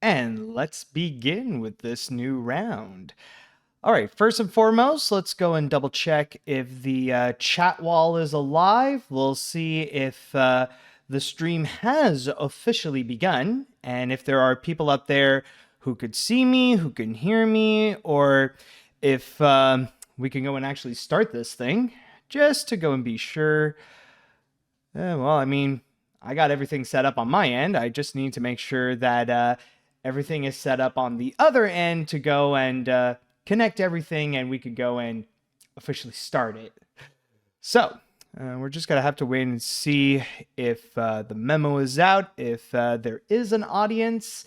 and let's begin with this new round. All right, first and foremost, let's go and double check if the chat wall is alive. We'll see if the stream has officially begun, and if there are people up there who could see me, who can hear me, or if we can go and actually start this thing, just to go and be sure. Well, I mean, I got everything set up on my end. I just need to make sure that everything is set up on the other end to go and connect everything, and we could go and officially start it. So we're just gonna have to wait and see if the memo is out, if there is an audience,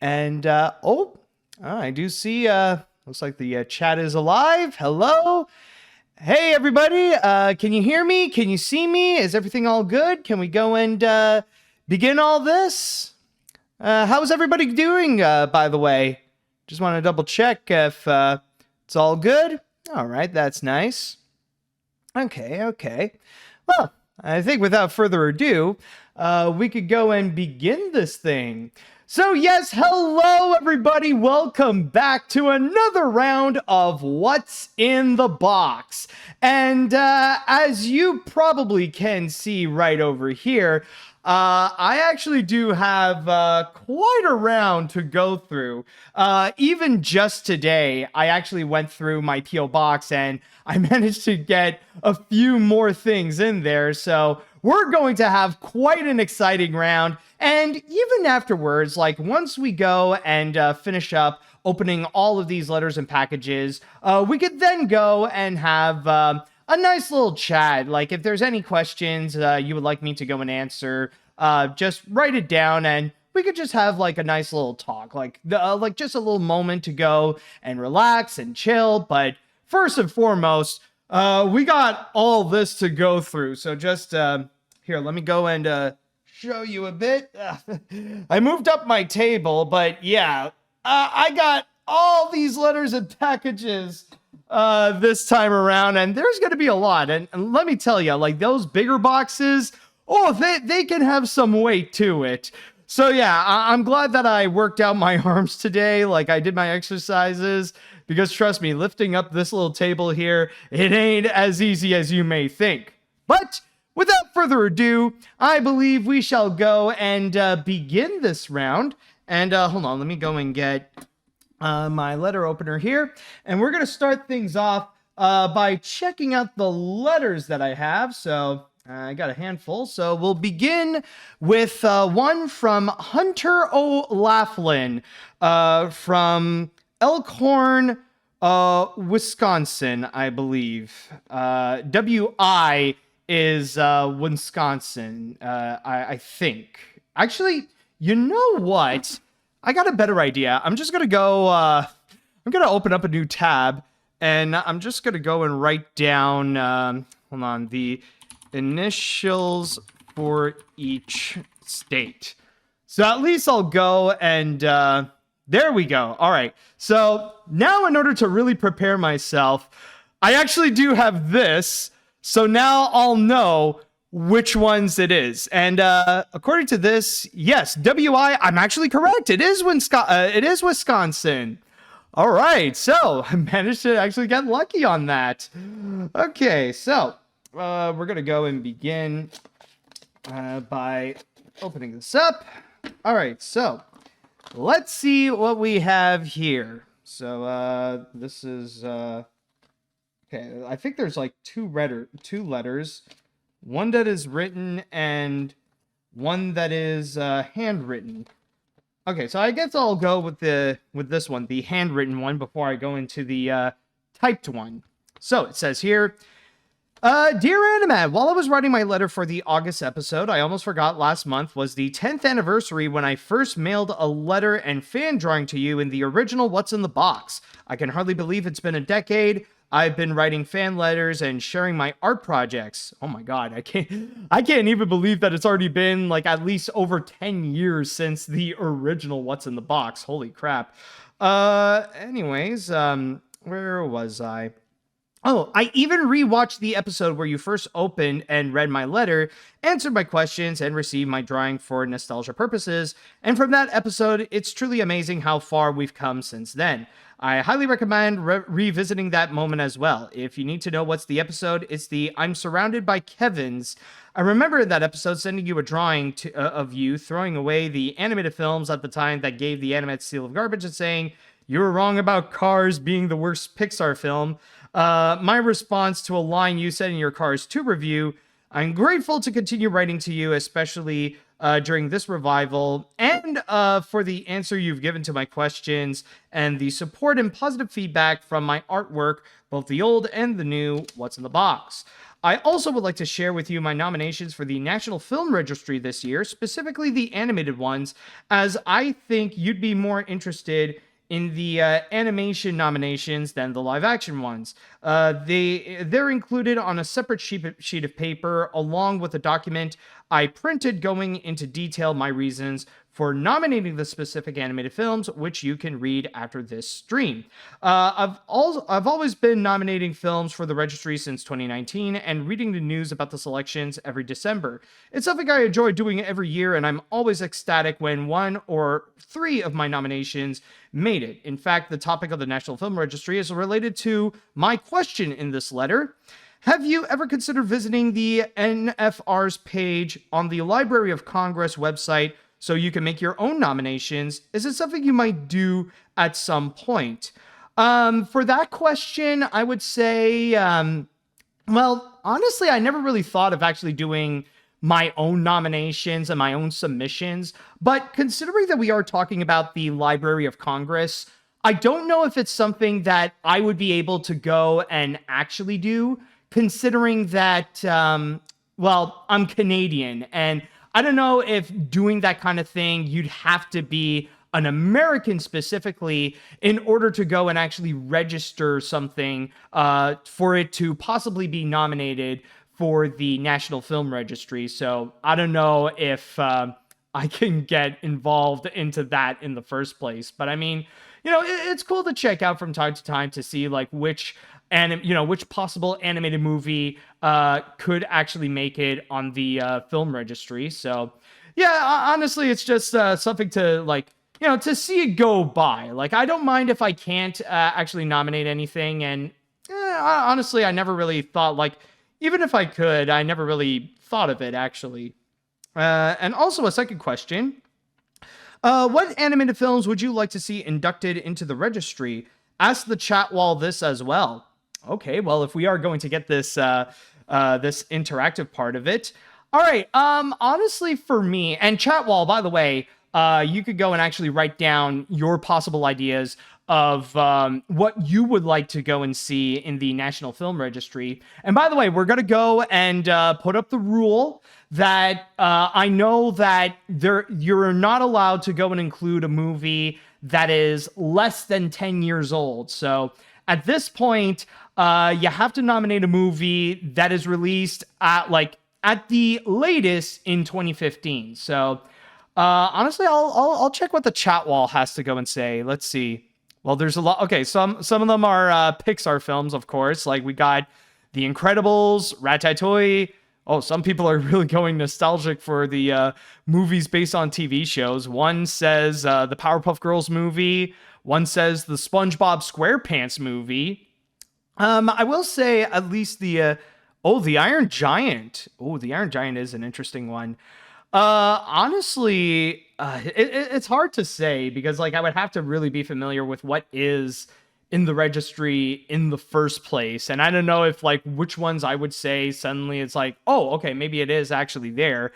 and I do see. Looks like the chat is alive. Hello. Hey, everybody. Can you hear me? Can you see me? Is everything all good? Can we go and begin all this? How's everybody doing, by the way? Just want to double check if it's all good. All right, that's nice. Okay. Well, I think without further ado, we could go and begin this thing. So yes, hello everybody, welcome back to another round of What's in the Box. And as you probably can see right over here, I actually do have quite a round to go through. Even just today, I actually went through my P.O. box and I managed to get a few more things in there. So we're going to have quite an exciting round. And even afterwards, like once we go and finish up opening all of these letters and packages, we could then go and have a nice little chat. Like if there's any questions you would like me to go and answer, just write it down and we could just have like a nice little talk, like just a little moment to go and relax and chill. But first and foremost, we got all this to go through. So just here, let me go and show you a bit. I moved up my table, but yeah, I got all these letters and packages this time around, and there's going to be a lot. And let me tell you, like those bigger boxes, they can have some weight to it. So yeah, I'm glad that I worked out my arms today, like I did my exercises, because trust me, lifting up this little table here, it ain't as easy as you may think. But without further ado, I believe we shall go and begin this round. And hold on, let me go and get my letter opener here. And we're going to start things off by checking out the letters that I have. So I got a handful. So we'll begin with one from Hunter O'Laughlin from Elkhorn, Wisconsin, I believe. W.I. is Wisconsin, I think. Actually, you know what? I got a better idea. I'm just gonna go, I'm gonna open up a new tab, and I'm just gonna go and write down, hold on, the initials for each state. So at least I'll go and, there we go. All right. So now in order to really prepare myself, I actually do have this. So now I'll know which ones it is. And according to this, yes, W.I., I'm actually correct. It is Wisconsin. All right. So I managed to actually get lucky on that. Okay. So we're going to go and begin by opening this up. All right. So let's see what we have here. So this is... Okay, I think there's like two letters, one that is written and one that is handwritten. Okay, so I guess I'll go with this one, the handwritten one, before I go into the typed one. So it says here, Dear AniMat, while I was writing my letter for the August episode, I almost forgot last month was the 10th anniversary when I first mailed a letter and fan drawing to you in the original What's in the Box. I can hardly believe it's been a decade. I've been writing fan letters and sharing my art projects. Oh my god, I can't even believe that it's already been like at least over 10 years since the original What's in the Box. Holy crap. Anyways, where was I? Oh, I even rewatched the episode where you first opened and read my letter, answered my questions, and received my drawing for nostalgia purposes. And from that episode, it's truly amazing how far we've come since then. I highly recommend revisiting that moment as well. If you need to know what's the episode, it's the I'm Surrounded by Kevins. I remember in that episode sending you a drawing of you throwing away the animated films at the time that gave the AniMat seal of garbage and saying, "You were wrong about Cars being the worst Pixar film." My response to a line you said in your Cars 2 review: "I'm grateful to continue writing to you, especially during this revival, and for the answer you've given to my questions and the support and positive feedback from my artwork, both the old and the new What's in the Box." I also would like to share with you my nominations for the National Film Registry this year, specifically the animated ones, as I think you'd be more interested in the animation nominations than the live action ones. They're included on a separate sheet of paper along with a document I printed going into detail my reasons for nominating the specific animated films, which you can read after this stream. I've always been nominating films for the registry since 2019 and reading the news about the selections every December. It's something I enjoy doing every year, and I'm always ecstatic when one or three of my nominations made it. In fact, the topic of the National Film Registry is related to my question in this letter. Have you ever considered visiting the NFR's page on the Library of Congress website so you can make your own nominations? Is it something you might do at some point? For that question, I would say, well, honestly, I never really thought of actually doing my own nominations and my own submissions. But considering that we are talking about the Library of Congress, I don't know if it's something that I would be able to go and actually do, considering that, well, I'm Canadian, and I don't know if doing that kind of thing, you'd have to be an American specifically in order to go and actually register something for it to possibly be nominated for the National Film Registry. So I don't know if I can get involved into that in the first place. But I mean, it's cool to check out from time to time to see like which possible animated movie could actually make it on the film registry. So yeah, honestly, it's just something to to see it go by. Like, I don't mind if I can't actually nominate anything. And honestly, I never really thought, like, even if I could, I never really thought of it actually. And also a second question. What animated films would you like to see inducted into the registry? Ask the chat wall this as well. Okay, well, if we are going to get this this interactive part of it, all right. Honestly, for me, and chat wall, by the way, you could go and actually write down your possible ideas of what you would like to go and see in the National Film Registry. And by the way, we're gonna go and put up the rule that I know that you're not allowed to go and include a movie that is less than 10 years old. So at this point, you have to nominate a movie that is released at the latest in 2015. So honestly, I'll check what the chat wall has to go and say. Let's see. Well, there's a lot. Okay, some of them are Pixar films, of course. Like we got The Incredibles, Ratatouille. Oh, some people are really going nostalgic for the movies based on TV shows. One says the Powerpuff Girls movie. One says the SpongeBob SquarePants movie. I will say at least the Iron Giant. Oh, the Iron Giant is an interesting one. Honestly, it's hard to say because like I would have to really be familiar with what is in the registry in the first place. And I don't know if like which ones I would say suddenly it's like, oh, okay, maybe it is actually there.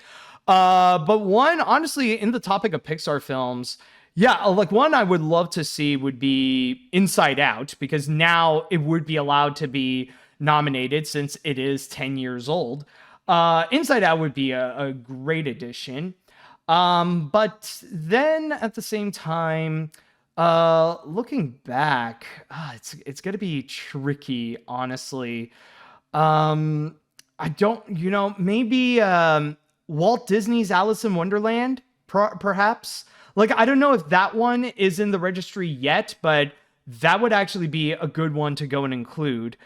But one, honestly, in the topic of Pixar films, yeah, like one I would love to see would be Inside Out, because now it would be allowed to be nominated since it is 10 years old. Inside Out would be a great addition. But then at the same time, looking back, it's gonna be tricky, honestly. I don't, maybe Walt Disney's Alice in Wonderland, perhaps. Like, I don't know if that one is in the registry yet, but that would actually be a good one to go and include.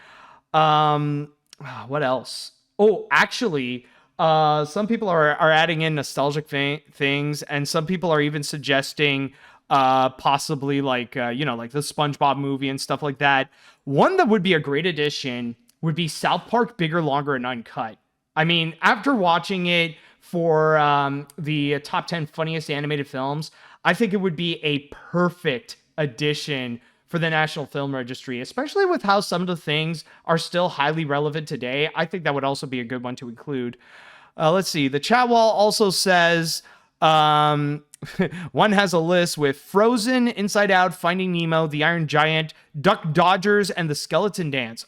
What else? Oh, actually, some people are adding in nostalgic things, and some people are even suggesting possibly like like the SpongeBob movie and stuff like that. One that would be a great addition would be South Park Bigger, Longer, and Uncut. I mean, after watching it for the top 10 funniest animated films, I think it would be a perfect addition for the National Film Registry, especially with how some of the things are still highly relevant today. I think that would also be a good one to include. Let's see. The chat wall also says one has a list with Frozen, Inside Out, Finding Nemo, The Iron Giant, Duck Dodgers, and The Skeleton Dance.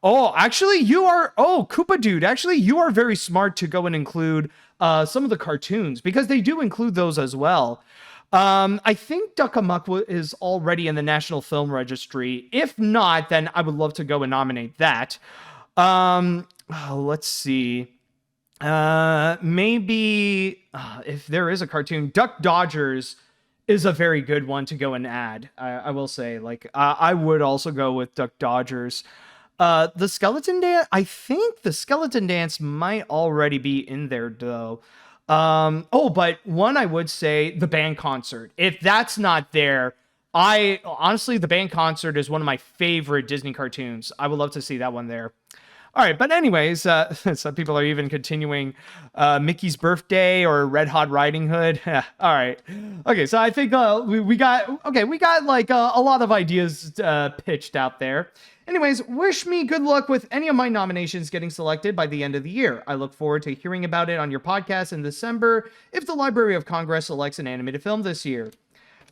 Actually, Koopa Dude, actually, you are very smart to go and include some of the cartoons, because they do include those as well. I think Duck Amuck is already in the National Film Registry. If not, then I would love to go and nominate that. Let's see. Maybe if there is a cartoon, Duck Dodgers is a very good one to go and add. I will say, like, I would also go with Duck Dodgers. The Skeleton Dance, I think the Skeleton Dance might already be in there, though. But one I would say, the band concert. If that's not there, honestly, the band concert is one of my favorite Disney cartoons. I would love to see that one there. All right, but anyways, some people are even continuing Mickey's Birthday or Red Hot Riding Hood. All right, okay, so I think we got like a lot of ideas pitched out there. Anyways, wish me good luck with any of my nominations getting selected by the end of the year. I look forward to hearing about it on your podcast in December if the Library of Congress selects an animated film this year.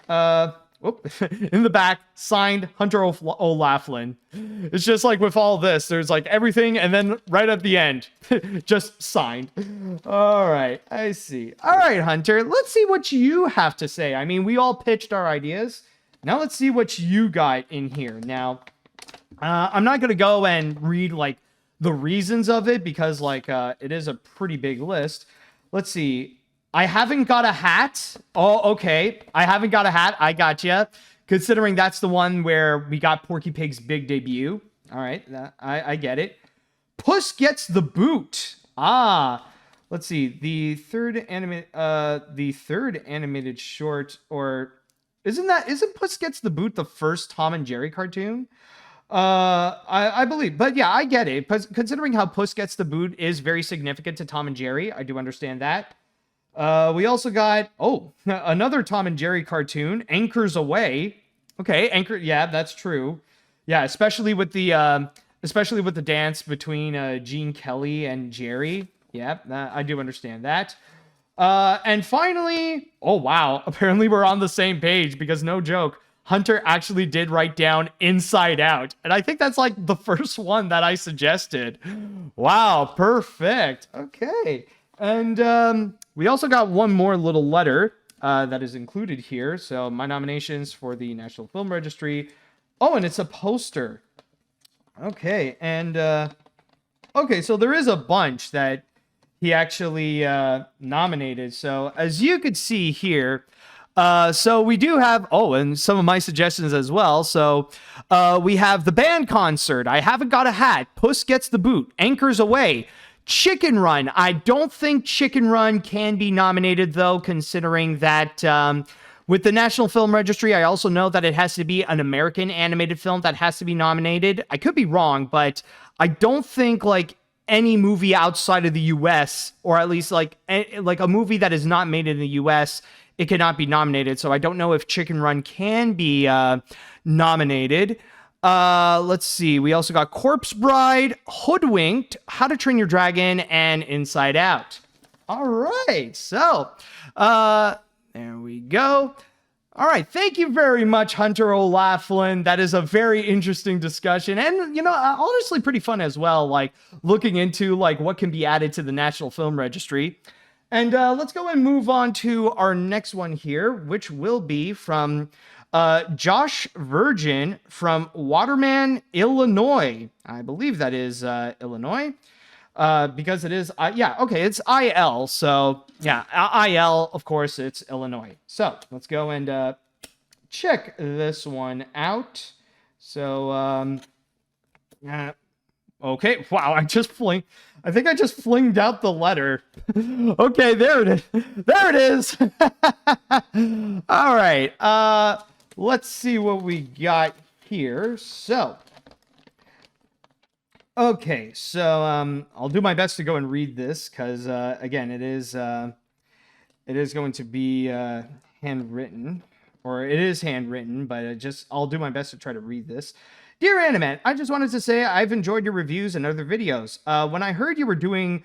In the back, signed Hunter O'Laughlin. It's just like with all this, there's like everything, and then right at the end, just signed. All right, I see. All right, Hunter, let's see what you have to say. I mean, we all pitched our ideas. Now let's see what you got in here. Now, I'm not going to go and read like the reasons of it, because like it is a pretty big list. Let's see. I haven't got a hat. Oh, okay. I haven't got a hat. I got you. Considering that's the one where we got Porky Pig's big debut. All right. I get it. Puss Gets the Boot. Let's see. The third animated short, or isn't Puss Gets the Boot the first Tom and Jerry cartoon? I believe, but yeah, I get it. Considering how Puss Gets the Boot is very significant to Tom and Jerry, I do understand that. We also got, another Tom and Jerry cartoon, Anchors Away. Okay, yeah, that's true. Yeah, especially with the dance between Gene Kelly and Jerry. Yeah, I do understand that. And finally, oh wow, apparently we're on the same page, because no joke, Hunter actually did write down Inside Out. And I think that's like the first one that I suggested. Wow, perfect. Okay. And we also got one more little letter that is included here. So my nominations for the National Film Registry. Oh, and it's a poster. Okay. And okay, so there is a bunch that he actually nominated. So as you could see here, so we do have, and some of my suggestions as well. So we have the band concert, I Haven't Got a Hat, Puss Gets the Boot, Anchors Away, Chicken Run. I don't think Chicken Run can be nominated, though, considering that with the National Film Registry, I also know that it has to be an American animated film that has to be nominated. I could be wrong, but I don't think like any movie outside of the US, or at least like a movie that is not made in the US, it cannot be nominated. So I don't know if Chicken Run can be nominated. Let's see. We also got Corpse Bride, Hoodwinked, How to Train Your Dragon, and Inside Out. All right. So, there we go. All right. Thank you very much, Hunter O'Laughlin. That is a very interesting discussion, and, honestly pretty fun as well, like looking into like what can be added to the National Film Registry. And let's go and move on to our next one here, which will be from Josh Virgin from Waterman, Illinois. I believe that is Illinois, because it is, it's IL. So yeah, IL, of course, it's Illinois. So let's go and check this one out. So Uh, okay. Wow. I think I just flinged out the letter. Okay. There it is. There it is. All right. Let's see what we got here. So, okay. So, I'll do my best to go and read this because, again, it is going to be handwritten, or it is handwritten, but I'll do my best to try to read this. Dear AniMat, I just wanted to say I've enjoyed your reviews and other videos. When I heard you were doing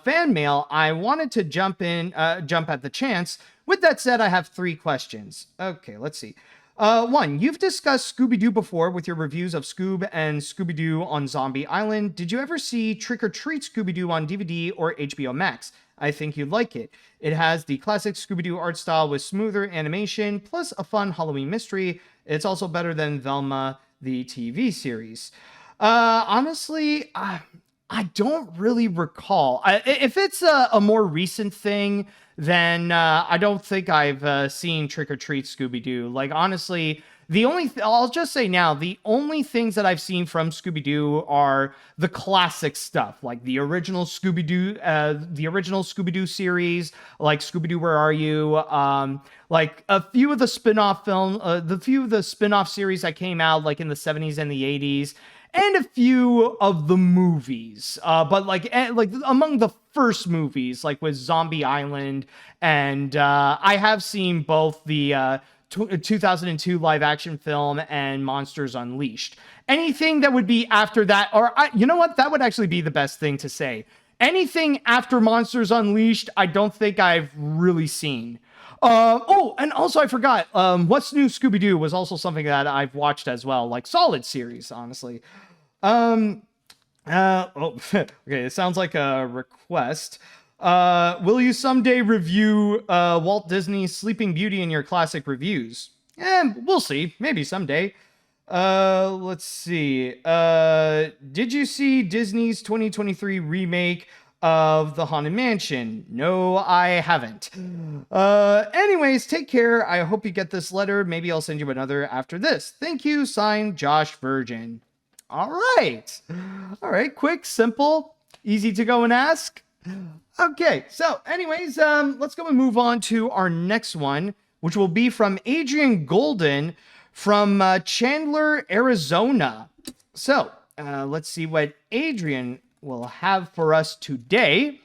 fan mail, I wanted to jump at the chance. With that said, I have 3 questions. Okay, let's see. 1, you've discussed Scooby-Doo before with your reviews of Scoob and Scooby-Doo on Zombie Island. Did you ever see Trick or Treat Scooby-Doo on DVD or HBO Max? I think you'd like it. It has the classic Scooby-Doo art style with smoother animation, plus a fun Halloween mystery. It's also better than Velma, the TV series. Honestly, I don't really recall. If it's a more recent thing, then I don't think I've seen Trick or Treat Scooby-Doo. Like, honestly, I'll just say now, the only things that I've seen from Scooby-Doo are the classic stuff, like the original Scooby-Doo series, like Scooby-Doo, Where Are You? Like a few of the spin-off series that came out like in the 70s and the 80s. And a few of the movies, but like among the first movies, like with Zombie Island, and I have seen both the 2002 live action film and Monsters Unleashed. Anything that would be after that, or you know what, that would actually be the best thing to say. Anything after Monsters Unleashed, I don't think I've really seen. Oh, and also I forgot, What's New Scooby-Doo was also something that I've watched as well, like solid series, honestly. Okay, it sounds like a request. Will you someday review Walt Disney's Sleeping Beauty in your classic reviews? We'll see, maybe someday. Let's see. Did you see Disney's 2023 remake of The Haunted Mansion? No, I haven't. Anyways, take care. I hope you get this letter. Maybe I'll send you another after this. Thank you. Signed, Josh Virgin. All right. Quick, simple, easy to go and ask. Okay. So anyways, let's go and move on to our next one, which will be from Adrian Golden from Chandler, Arizona. So let's see what Adrian will have for us today.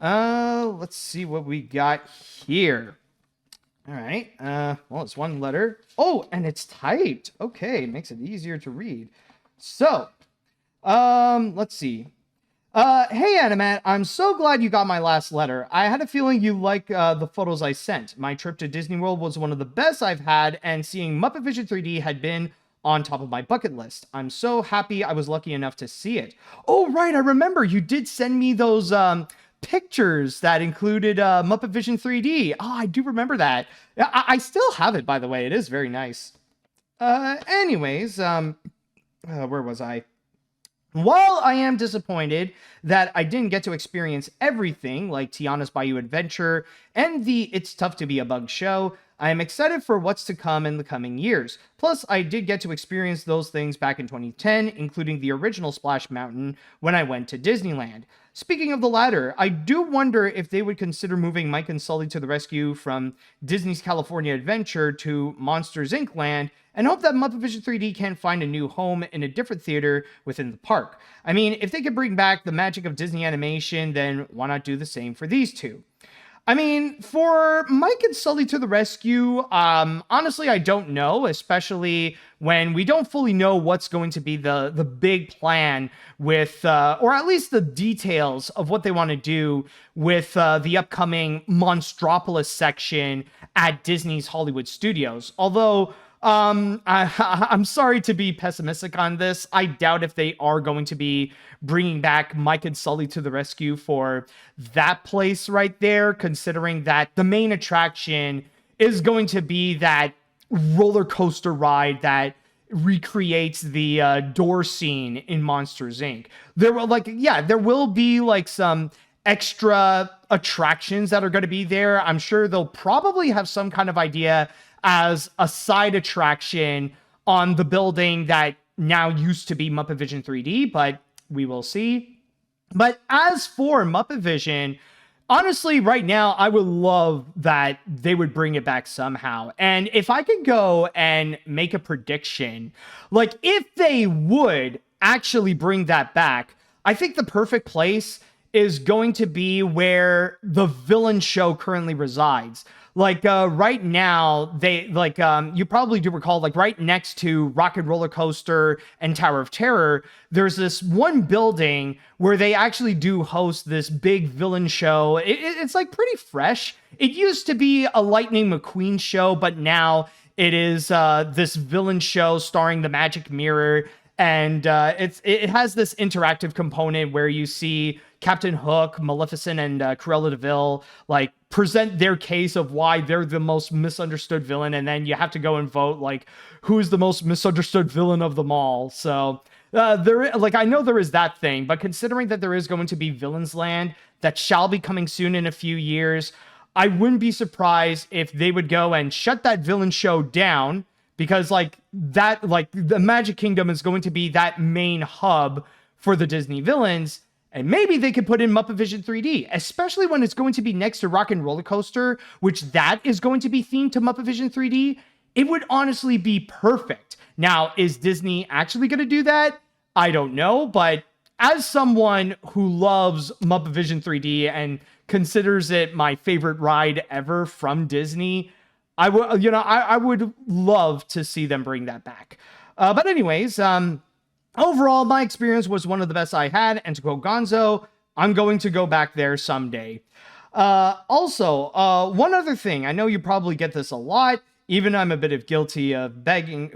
Let's see what we got here. All right. Well, it's one letter. Oh, and it's typed. Okay, makes it easier to read. So, let's see. Hey, AniMat, I'm so glad you got my last letter. I had a feeling you like the photos I sent. My trip to Disney World was one of the best I've had, and seeing Muppet Vision 3D had been on top of my bucket list. I'm so happy I was lucky enough to see it. Oh, right, I remember you did send me those pictures that included Muppet Vision 3D. Oh, I do remember that. I still have it, by the way. It is very nice. Anyways, where was I? While I am disappointed that I didn't get to experience everything like Tiana's Bayou Adventure and the It's Tough to Be a Bug show, I am excited for what's to come in the coming years. Plus, I did get to experience those things back in 2010, including the original Splash Mountain when I went to Disneyland. Speaking of the latter, I do wonder if they would consider moving Mike and Sully to the Rescue from Disney's California Adventure to Monsters Inc. land, and hope that Muppet Vision 3D can find a new home in a different theater within the park. I mean, if they could bring back the magic of Disney animation, then why not do the same for these two? I mean, for Mike and Sully to the Rescue, honestly, I don't know, especially when we don't fully know what's going to be the big plan with, or at least the details of what they want to do with the upcoming Monstropolis section at Disney's Hollywood Studios. Although, I'm sorry to be pessimistic on this. I doubt if they are going to be bringing back Mike and Sully to the Rescue for that place right there, considering that the main attraction is going to be that roller coaster ride that recreates the door scene in Monsters Inc. There will be like some extra attractions that are going to be there. I'm sure they'll probably have some kind of idea as a side attraction on the building that now used to be Muppet Vision 3D, but we will see. But as for Muppet Vision, honestly, right now, I would love that they would bring it back somehow. And if I could go and make a prediction, like if they would actually bring that back, I think the perfect place is going to be where the villain show currently resides. Like right now, they like you probably do recall, like right next to Rocket Roller Coaster and Tower of Terror, there's this one building where they actually do host this big villain show. It's like pretty fresh. It used to be a Lightning McQueen show, but now it is this villain show starring the Magic Mirror. And it has this interactive component where you see Captain Hook, Maleficent, and Cruella de Vil like present their case of why they're the most misunderstood villain, and then you have to go and vote like who's the most misunderstood villain of them all. So I know there is that thing, but considering that there is going to be Villains Land that shall be coming soon in a few years, I wouldn't be surprised if they would go and shut that villain show down. Because the Magic Kingdom is going to be that main hub for the Disney villains. And maybe they could put in Muppet Vision 3D, especially when it's going to be next to Rock and Roller Coaster, which that is going to be themed to Muppet Vision 3D. It would honestly be perfect. Now, is Disney actually going to do that? I don't know. But as someone who loves Muppet Vision 3D and considers it my favorite ride ever from Disney, I would love to see them bring that back. But anyways, overall, my experience was one of the best I had. And to quote Gonzo, I'm going to go back there someday. Also, one other thing. I know you probably get this a lot. Even I'm a bit guilty of begging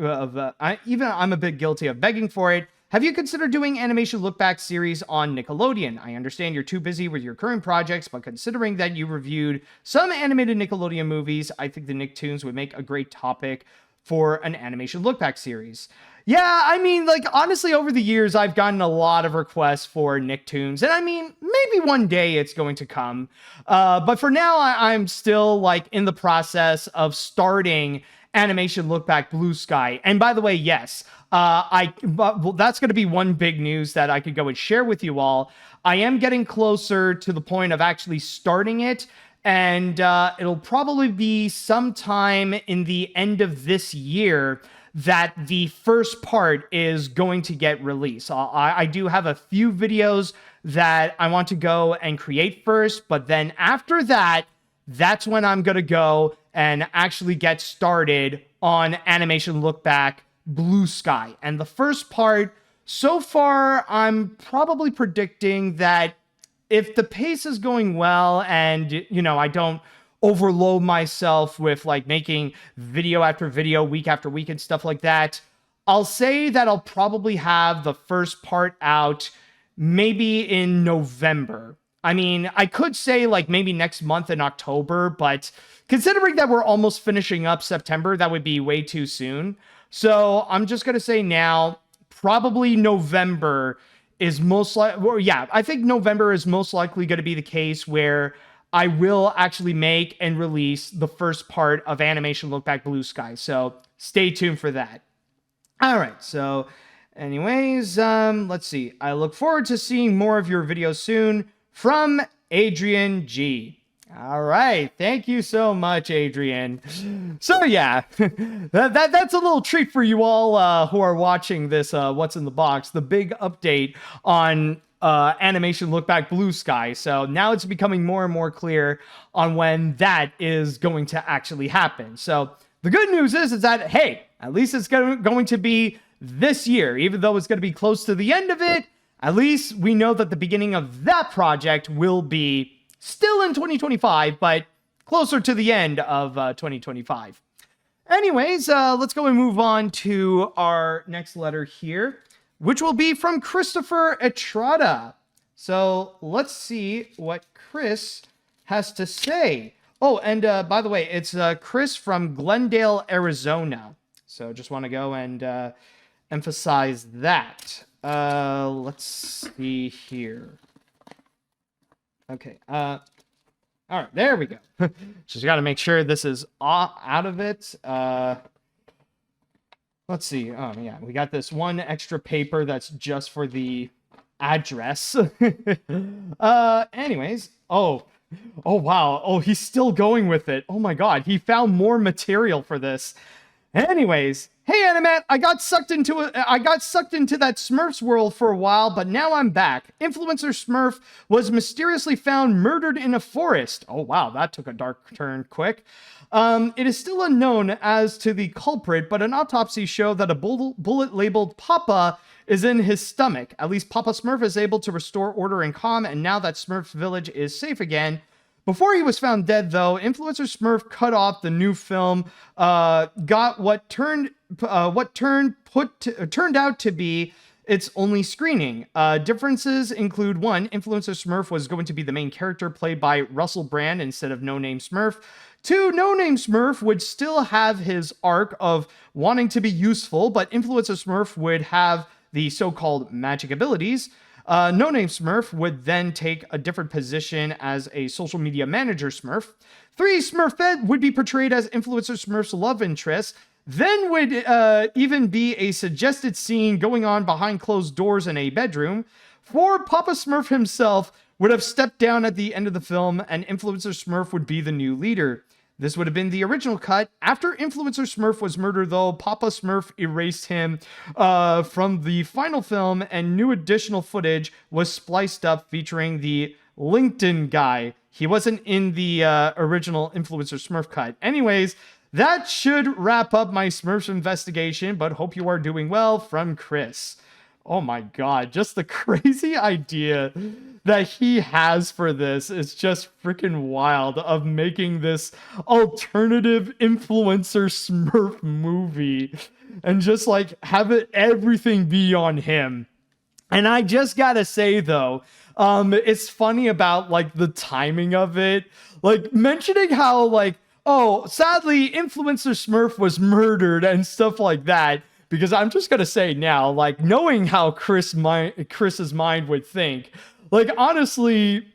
for it. Have you considered doing animation look-back series on Nickelodeon? I understand you're too busy with your current projects, but considering that you reviewed some animated Nickelodeon movies, I think the Nicktoons would make a great topic for an animation look-back series. Yeah, I mean, like, honestly, over the years, I've gotten a lot of requests for Nicktoons, and I mean, maybe one day it's going to come. But for now, I'm still, like, in the process of starting animation look back Blue Sky. And by the way, yes, that's going to be one big news that I could go and share with you all. I am getting closer to the point of actually starting it, and it'll probably be sometime in the end of this year that the first part is going to get released. I do have a few videos that I want to go and create first, but then after that, that's when I'm going to go and actually get started on animation look back Blue Sky. And the first part, so far, I'm probably predicting that if the pace is going well and, you know, I don't overload myself with like making video after video, week after week and stuff like that, I'll say that I'll probably have the first part out maybe in November. I mean, I could say like maybe next month in October, but considering that we're almost finishing up September, that would be way too soon. So I'm just going to say now, probably November is most likely, well, yeah, I think November is most likely going to be the case where I will actually make and release the first part of Animation Look Back Blue Sky. So stay tuned for that. All right, so anyways, let's see. I look forward to seeing more of your videos soon. From Adrian G. All right. Thank you so much, Adrian. So yeah, that's a little treat for you all who are watching this What's in the Box, the big update on Animation Look Back Blue Sky. So now it's becoming more and more clear on when that is going to actually happen. So the good news is that, hey, at least it's going to be this year, even though it's going to be close to the end of it. At least we know that the beginning of that project will be still in 2025, but closer to the end of 2025. Anyways, let's go and move on to our next letter here, which will be from Christopher Estrada. So let's see what Chris has to say. Oh, and by the way, it's Chris from Glendale, Arizona. So just want to go and emphasize that. Let's see here. Okay. All right, there we go. Just got to make sure this is out of it. let's see. Oh, yeah, we got this one extra paper that's just for the address. Anyways. Oh, wow. Oh, he's still going with it. Oh my God. He found more material for this. Anyways, hey AniMat, I got sucked into that Smurfs world for a while, but now I'm back. Influencer Smurf was mysteriously found murdered in a forest. Oh wow, that took a dark turn quick. It is still unknown as to the culprit, but an autopsy showed that a bullet labeled Papa is in his stomach. At least Papa Smurf is able to restore order and calm, and now that Smurf's village is safe again. Before he was found dead, though, Influencer Smurf cut off the new film, got what turned out to be its only screening. Differences include: one, Influencer Smurf was going to be the main character, played by Russell Brand instead of No Name Smurf. Two, No Name Smurf would still have his arc of wanting to be useful, but Influencer Smurf would have the so-called magic abilities. No Name Smurf would then take a different position as a social media manager Smurf. Three, Smurfette would be portrayed as Influencer Smurf's love interest. Then would even be a suggested scene going on behind closed doors in a bedroom. Four, Papa Smurf himself would have stepped down at the end of the film, and Influencer Smurf would be the new leader. This would have been the original cut. After Influencer Smurf was murdered, though, Papa Smurf erased him from the final film, and new additional footage was spliced up featuring the LinkedIn guy. He wasn't in the original Influencer Smurf cut. Anyways, that should wrap up my Smurfs investigation, but hope you are doing well, from Chris. Oh my God, just the crazy idea that he has for this is just freaking wild, of making this alternative influencer Smurf movie and just like have it everything be on him. And I just gotta say though, it's funny about like the timing of it, like mentioning how like, oh, sadly Influencer Smurf was murdered and stuff like that. Because I'm just gonna say now, like, knowing how Chris's mind would think, like, honestly,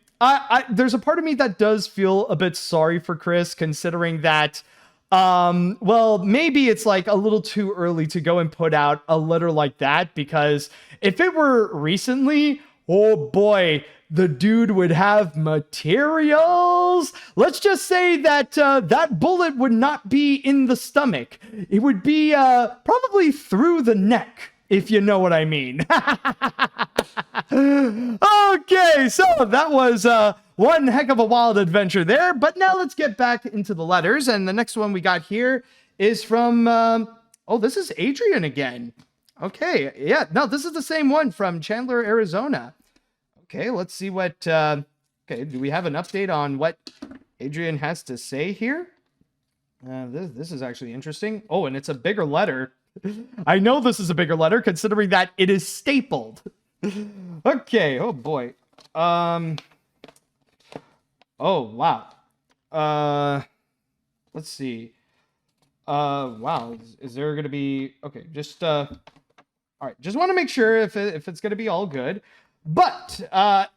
there's a part of me that does feel a bit sorry for Chris, considering that, well, maybe it's like a little too early to go and put out a letter like that, because if it were recently, oh boy, the dude would have materials. Let's just say that that bullet would not be in the stomach. It would be probably through the neck, if you know what I mean. Okay, so that was one heck of a wild adventure there. But now let's get back into the letters. And the next one we got here is from, oh, this is Adrian again. Okay, yeah, no, this is the same one from Chandler, Arizona. Okay, let's see what, okay, do we have an update on what Adrian has to say here? This is actually interesting. Oh, and it's a bigger letter. I know this is a bigger letter, considering that it is stapled. Okay, oh boy. Oh, wow. Let's see. Wow, is there gonna be, okay, just, all right, just want to make sure if it's gonna be all good. But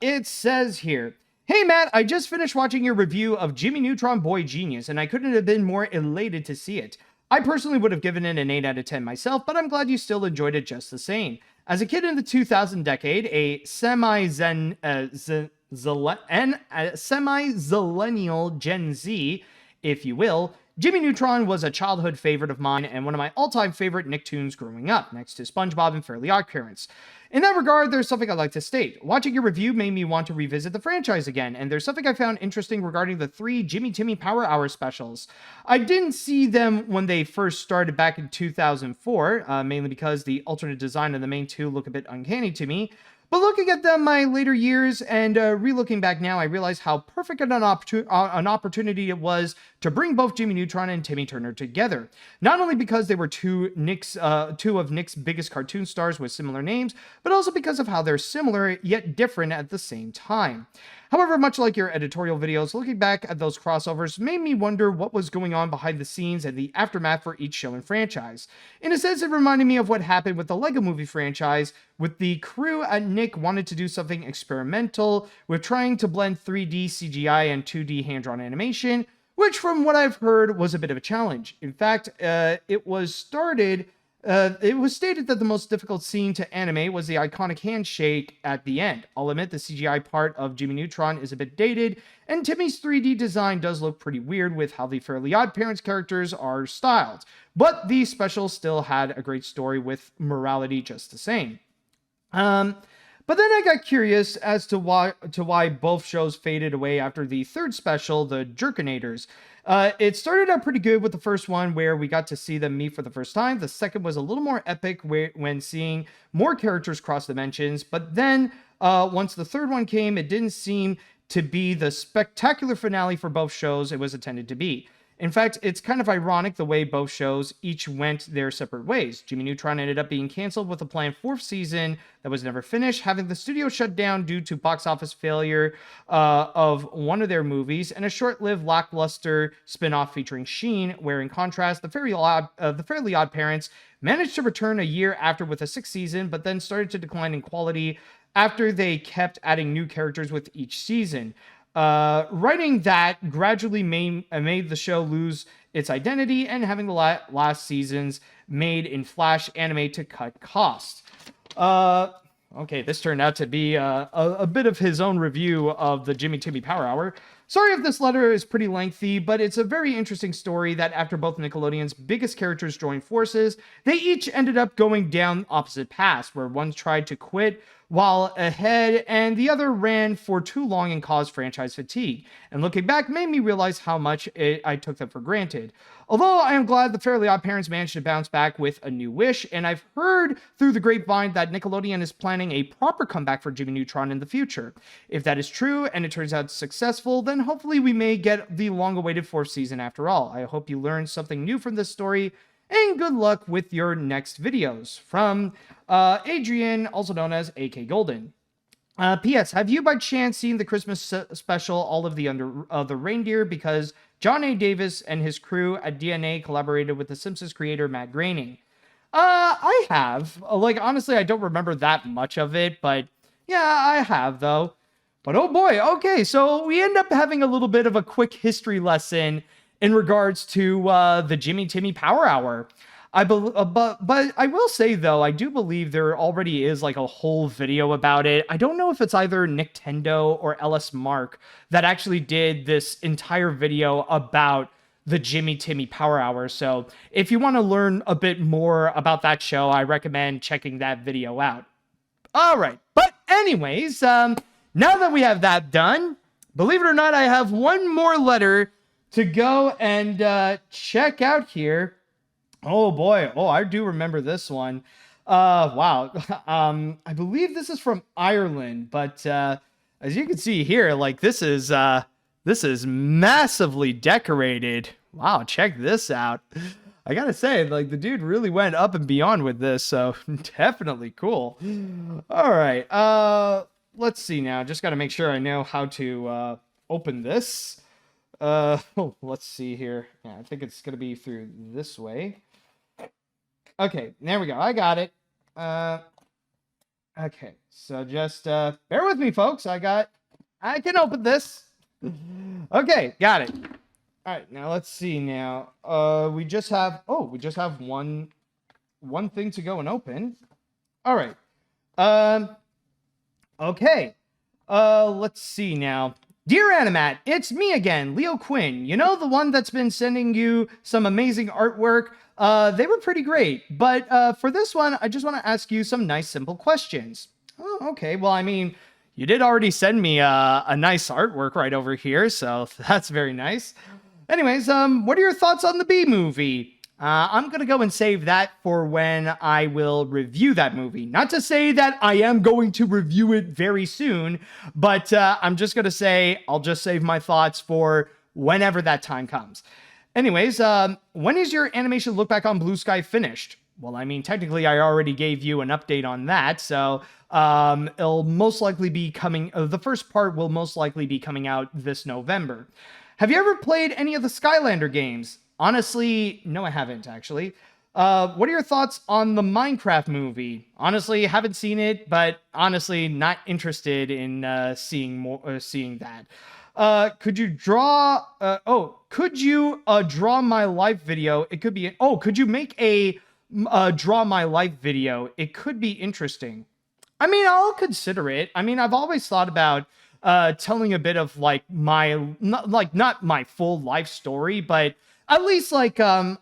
it says here, hey Matt, I just finished watching your review of Jimmy Neutron Boy Genius, and I couldn't have been more elated to see it. I personally would have given it an 8 out of 10 myself, but I'm glad you still enjoyed it just the same. As a kid in the 2000 decade, a semi-zillennial Gen Z, if you will, Jimmy Neutron was a childhood favorite of mine and one of my all-time favorite Nicktoons growing up, next to SpongeBob and Fairly OddParents. In that regard, there's something I'd like to state. Watching your review made me want to revisit the franchise again, and there's something I found interesting regarding the 3 Jimmy Timmy Power Hour specials. I didn't see them when they first started back in 2004, mainly because the alternate design of the main 2 look a bit uncanny to me. But looking at them my later years and re-looking back now, I realize how perfect an opportunity it was to bring both Jimmy Neutron and Timmy Turner together. Not only because they were two of Nick's biggest cartoon stars with similar names, but also because of how they're similar yet different at the same time. However, much like your editorial videos, looking back at those crossovers made me wonder what was going on behind the scenes and the aftermath for each show and franchise. In a sense, it reminded me of what happened with the Lego Movie franchise, with the crew at Nick wanted to do something experimental with trying to blend 3D CGI and 2D hand-drawn animation, which from what I've heard was a bit of a challenge. In fact, it was started It was stated that the most difficult scene to animate was the iconic handshake at the end. I'll admit the CGI part of Jimmy Neutron is a bit dated, and Timmy's 3D design does look pretty weird with how the Fairly Odd Parents characters are styled. But the special still had a great story with morality just the same. But then I got curious as to why both shows faded away after the third special, the Jerkinators. It started out pretty good with the first one, where we got to see them meet for the first time. The second was a little more epic when seeing more characters cross dimensions. But then once the third one came, it didn't seem to be the spectacular finale for both shows it was intended to be. In fact, it's kind of ironic the way both shows each went their separate ways. Jimmy Neutron ended up being canceled with a planned fourth season that was never finished, having the studio shut down due to box office failure of one of their movies, and a short-lived lackluster spin-off featuring Sheen, where in contrast, the Fairly Odd Parents managed to return a year after with a sixth season, but then started to decline in quality after they kept adding new characters with each season. Writing that gradually made the show lose its identity, and having the last seasons made in Flash anime to cut costs. Okay, this turned out to be a bit of his own review of the Jimmy Timmy Power Hour. Sorry if this letter is pretty lengthy, but it's a very interesting story that after both Nickelodeon's biggest characters joined forces, they each ended up going down opposite paths, where one tried to quit while ahead, and the other ran for too long and caused franchise fatigue. And looking back made me realize how much I took them for granted. Although I am glad the Fairly Odd Parents managed to bounce back with a new wish, and I've heard through the grapevine that Nickelodeon is planning a proper comeback for Jimmy Neutron in the future. If that is true and it turns out successful, then hopefully we may get the long-awaited fourth season after all. I hope you learned something new from this story, and good luck with your next videos. From Adrian, also known as AK Golden. P.S. Have you by chance seen the Christmas special, All of the Reindeer? Because John A. Davis and his crew at DNA collaborated with The Simpsons creator Matt Groening. I have. Like, honestly, I don't remember that much of it, but yeah, I have, though. But oh boy, okay, so we end up having a little bit of a quick history lesson in regards to the Jimmy Timmy Power Hour. But I will say, though, I do believe there already is like a whole video about it. I don't know if it's either Nintendo or LS Mark that actually did this entire video about the Jimmy Timmy Power Hour. So if you want to learn a bit more about that show, I recommend checking that video out. All right. But anyways, now that we have that done, believe it or not, I have one more letter to go and check out here. Oh boy. Oh, I do remember this one. Wow. I believe this is from Ireland, but as you can see here, like this is massively decorated. Wow, check this out. I gotta say, like the dude really went up and beyond with this, so definitely cool. All right. Let's see now. Just gotta make sure I know how to open this. Let's see here. Yeah, I think it's gonna be through this way. Okay, there we go. I got it. Okay, so just bear with me, folks. I can open this. Okay, got it. All right, now let's see. Now, we just have one thing to go and open. All right. Okay. Let's see now. Dear AniMat, it's me again, Leo Quinn. You know, the one that's been sending you some amazing artwork. They were pretty great, but for this one, I just want to ask you some nice, simple questions. Oh, okay. Well, I mean, you did already send me a nice artwork right over here, so that's very nice. Anyways, what are your thoughts on the Bee movie? I'm going to go and save that for when I will review that movie. Not to say that I am going to review it very soon, but I'm just going to say I'll just save my thoughts for whenever that time comes. Anyways, when is your animation look back on Blue Sky finished? Well, I mean, technically, I already gave you an update on that, so it'll most likely be coming. The first part will most likely be coming out this November. Have you ever played any of the Skylander games? Honestly, no, I haven't, actually. What are your thoughts on the Minecraft movie? Honestly, haven't seen it, but honestly, not interested in seeing that. Could you draw... could you draw my live video? It could be... could you make a draw my life video, it could be interesting. I mean, I'll consider it. I mean, I've always thought about telling a bit of like my not my full life story, but at least like I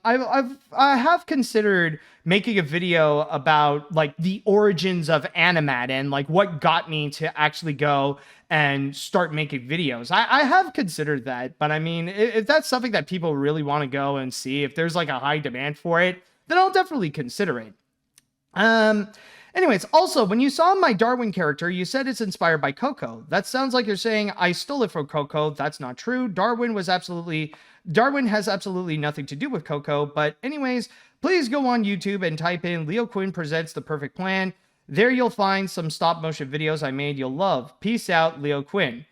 have considered making a video about like the origins of AniMat and like what got me to actually go and start making videos. I have considered that, but I mean, if that's something that people really want to go and see, if there's like a high demand for it, then I'll definitely consider it. Anyways, also, when you saw my Darwin character, you said it's inspired by Coco. That sounds like you're saying I stole it from Coco. That's not true. Darwin has absolutely nothing to do with Coco. But anyways, please go on YouTube and type in Leo Quinn Presents The Perfect Plan. There you'll find some stop motion videos I made you'll love. Peace out, Leo Quinn.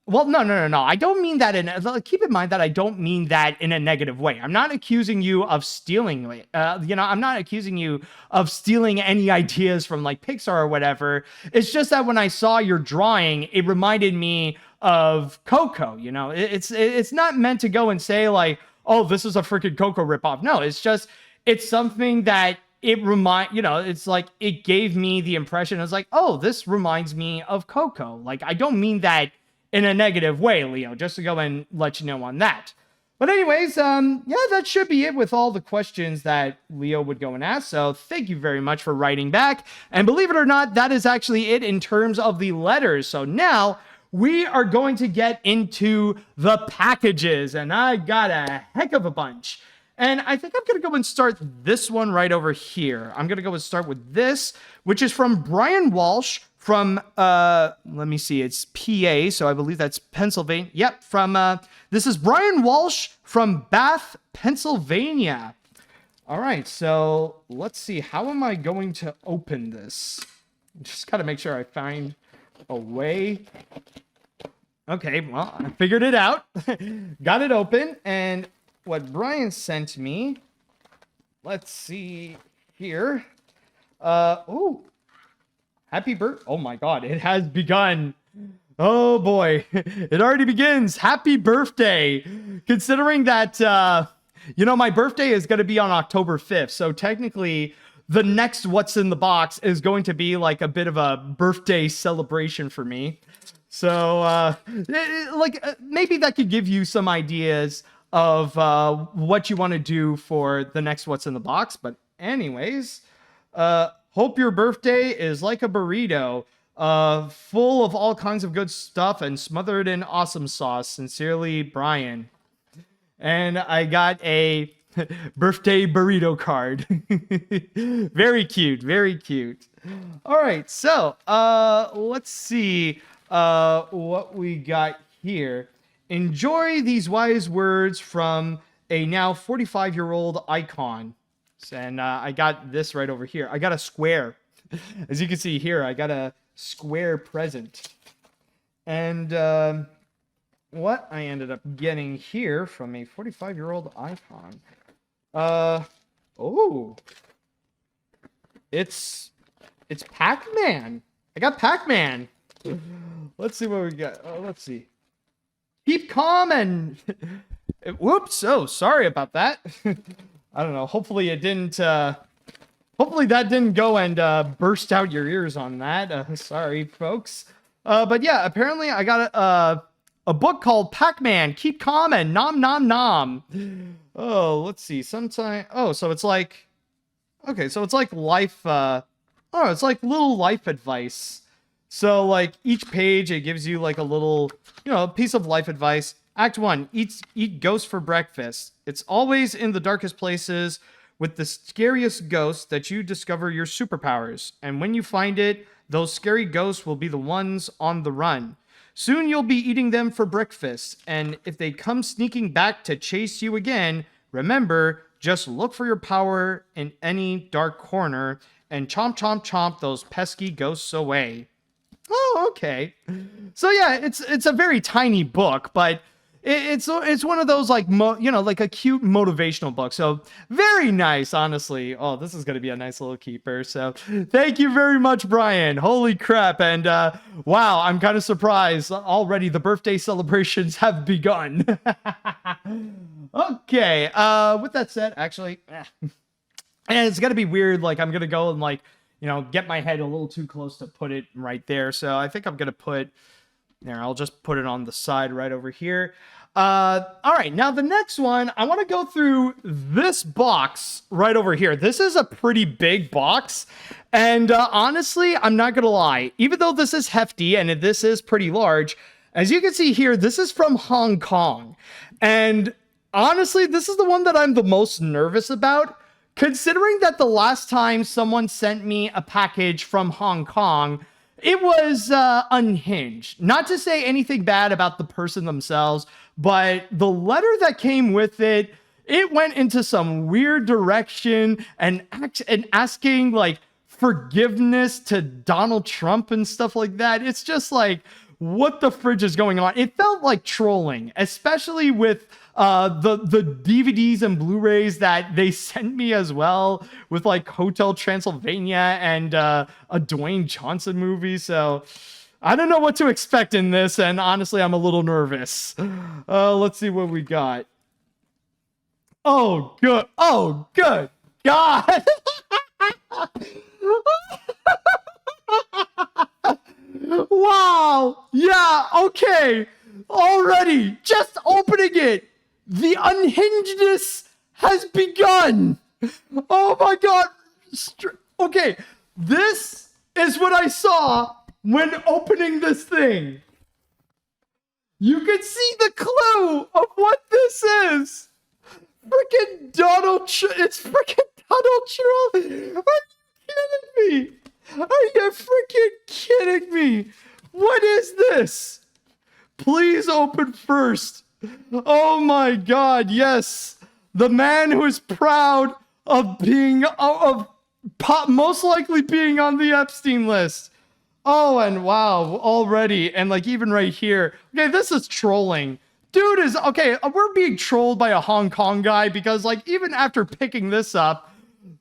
Well, no. I don't mean that keep in mind that I don't mean that in a negative way. I'm not accusing you of stealing it. I'm not accusing you of stealing any ideas from like Pixar or whatever. It's just that when I saw your drawing, it reminded me of Coco. You know, it's not meant to go and say like, oh, this is a freaking Coco ripoff. No, it's something that it's like it gave me the impression. I was like, oh, this reminds me of Coco. Like, I don't mean that in a negative way, Leo, just to go and let you know on that. But anyways, yeah, that should be it with all the questions that Leo would go and ask. So thank you very much for writing back. And believe it or not, that is actually it in terms of the letters. So now we are going to get into the packages, and I got a heck of a bunch. And I think I'm going to go and start this one right over here. I'm going to go and start with this, which is from Brian Walsh from, let me see, it's PA, so I believe that's Pennsylvania. Yep, this is Brian Walsh from Bath, Pennsylvania. All right, so let's see, how am I going to open this? Just got to make sure I find a way. Okay, well, I figured it out. Got it open, and what Brian sent me, let's see here. Happy birthday. Oh my God, it has begun. Oh boy, it already begins. Happy birthday. Considering that, my birthday is going to be on October 5th. So technically, the next What's in the Box is going to be like a bit of a birthday celebration for me. So, maybe that could give you some ideas of what you want to do for the next What's in the Box. But anyways, hope your birthday is like a burrito, full of all kinds of good stuff and smothered in awesome sauce. Sincerely, Brian. And I got a birthday burrito card. Very cute, very cute. All right, so let's see what we got here. Enjoy these wise words from a now 45-year-old icon. And I got this right over here. I got a square. As you can see here, I got a square present. And what I ended up getting here from a 45-year-old icon. It's Pac-Man. I got Pac-Man. Let's see what we got. Let's see. Keep calm and... Whoops. Oh, sorry about that. I don't know. Hopefully it didn't... Hopefully that didn't go and burst out your ears on that. Sorry, folks. But yeah, apparently I got a book called Pac-Man, Keep Calm and Nom Nom Nom. Oh, let's see. Sometime... Oh, so it's like... Okay, so it's like life... it's like little life advice. So, like, each page, it gives you, like, a little, piece of life advice. Act 1, eat ghosts for breakfast. It's always in the darkest places with the scariest ghosts that you discover your superpowers. And when you find it, those scary ghosts will be the ones on the run. Soon you'll be eating them for breakfast. And if they come sneaking back to chase you again, remember, just look for your power in any dark corner and chomp, chomp, chomp those pesky ghosts away. Oh, okay. So yeah, it's a very tiny book, but it's one of those like like a cute motivational book. So very nice, honestly. Oh, this is gonna be a nice little keeper. So thank you very much, Brian. Holy crap! And wow, I'm kind of surprised already. The birthday celebrations have begun. Okay. With that said, actually, And it's gonna be weird. Like I'm gonna go and like, get my head a little too close to put it right there. So I think I'm gonna put there. I'll just put it on the side right over here. All right, now the next one, I want to go through this box right over here. This is a pretty big box, and honestly, I'm not gonna lie. Even though this is hefty and this is pretty large, as you can see here, this is from Hong Kong, and honestly, this is the one that I'm the most nervous about. Considering that the last time someone sent me a package from Hong Kong, it was unhinged. Not to say anything bad about the person themselves, but the letter that came with it, it went into some weird direction and asking like forgiveness to Donald Trump and stuff like that. It's just like, what the fridge is going on? It felt like trolling, especially with the DVDs and Blu-rays that they sent me as well, with like Hotel Transylvania and a Dwayne Johnson movie. So I don't know what to expect in this, and honestly, I'm a little nervous. Let's see what we got. Oh, good. Oh, good God. Wow. Yeah, okay. Already, just opening it, the unhingedness has begun. Oh my God. Okay, this is what I saw when opening this thing. You can see the clue of what this is. Freaking Donald Trump. It's freaking Donald Trump. Are you kidding me? Are you freaking kidding me? What is this? Please open first. Oh my God, yes. The man who is proud of being, most likely being on the Epstein list. Oh, and wow, already. And like even right here. Okay, this is trolling. Dude is, okay, we're being trolled by a Hong Kong guy because like even after picking this up,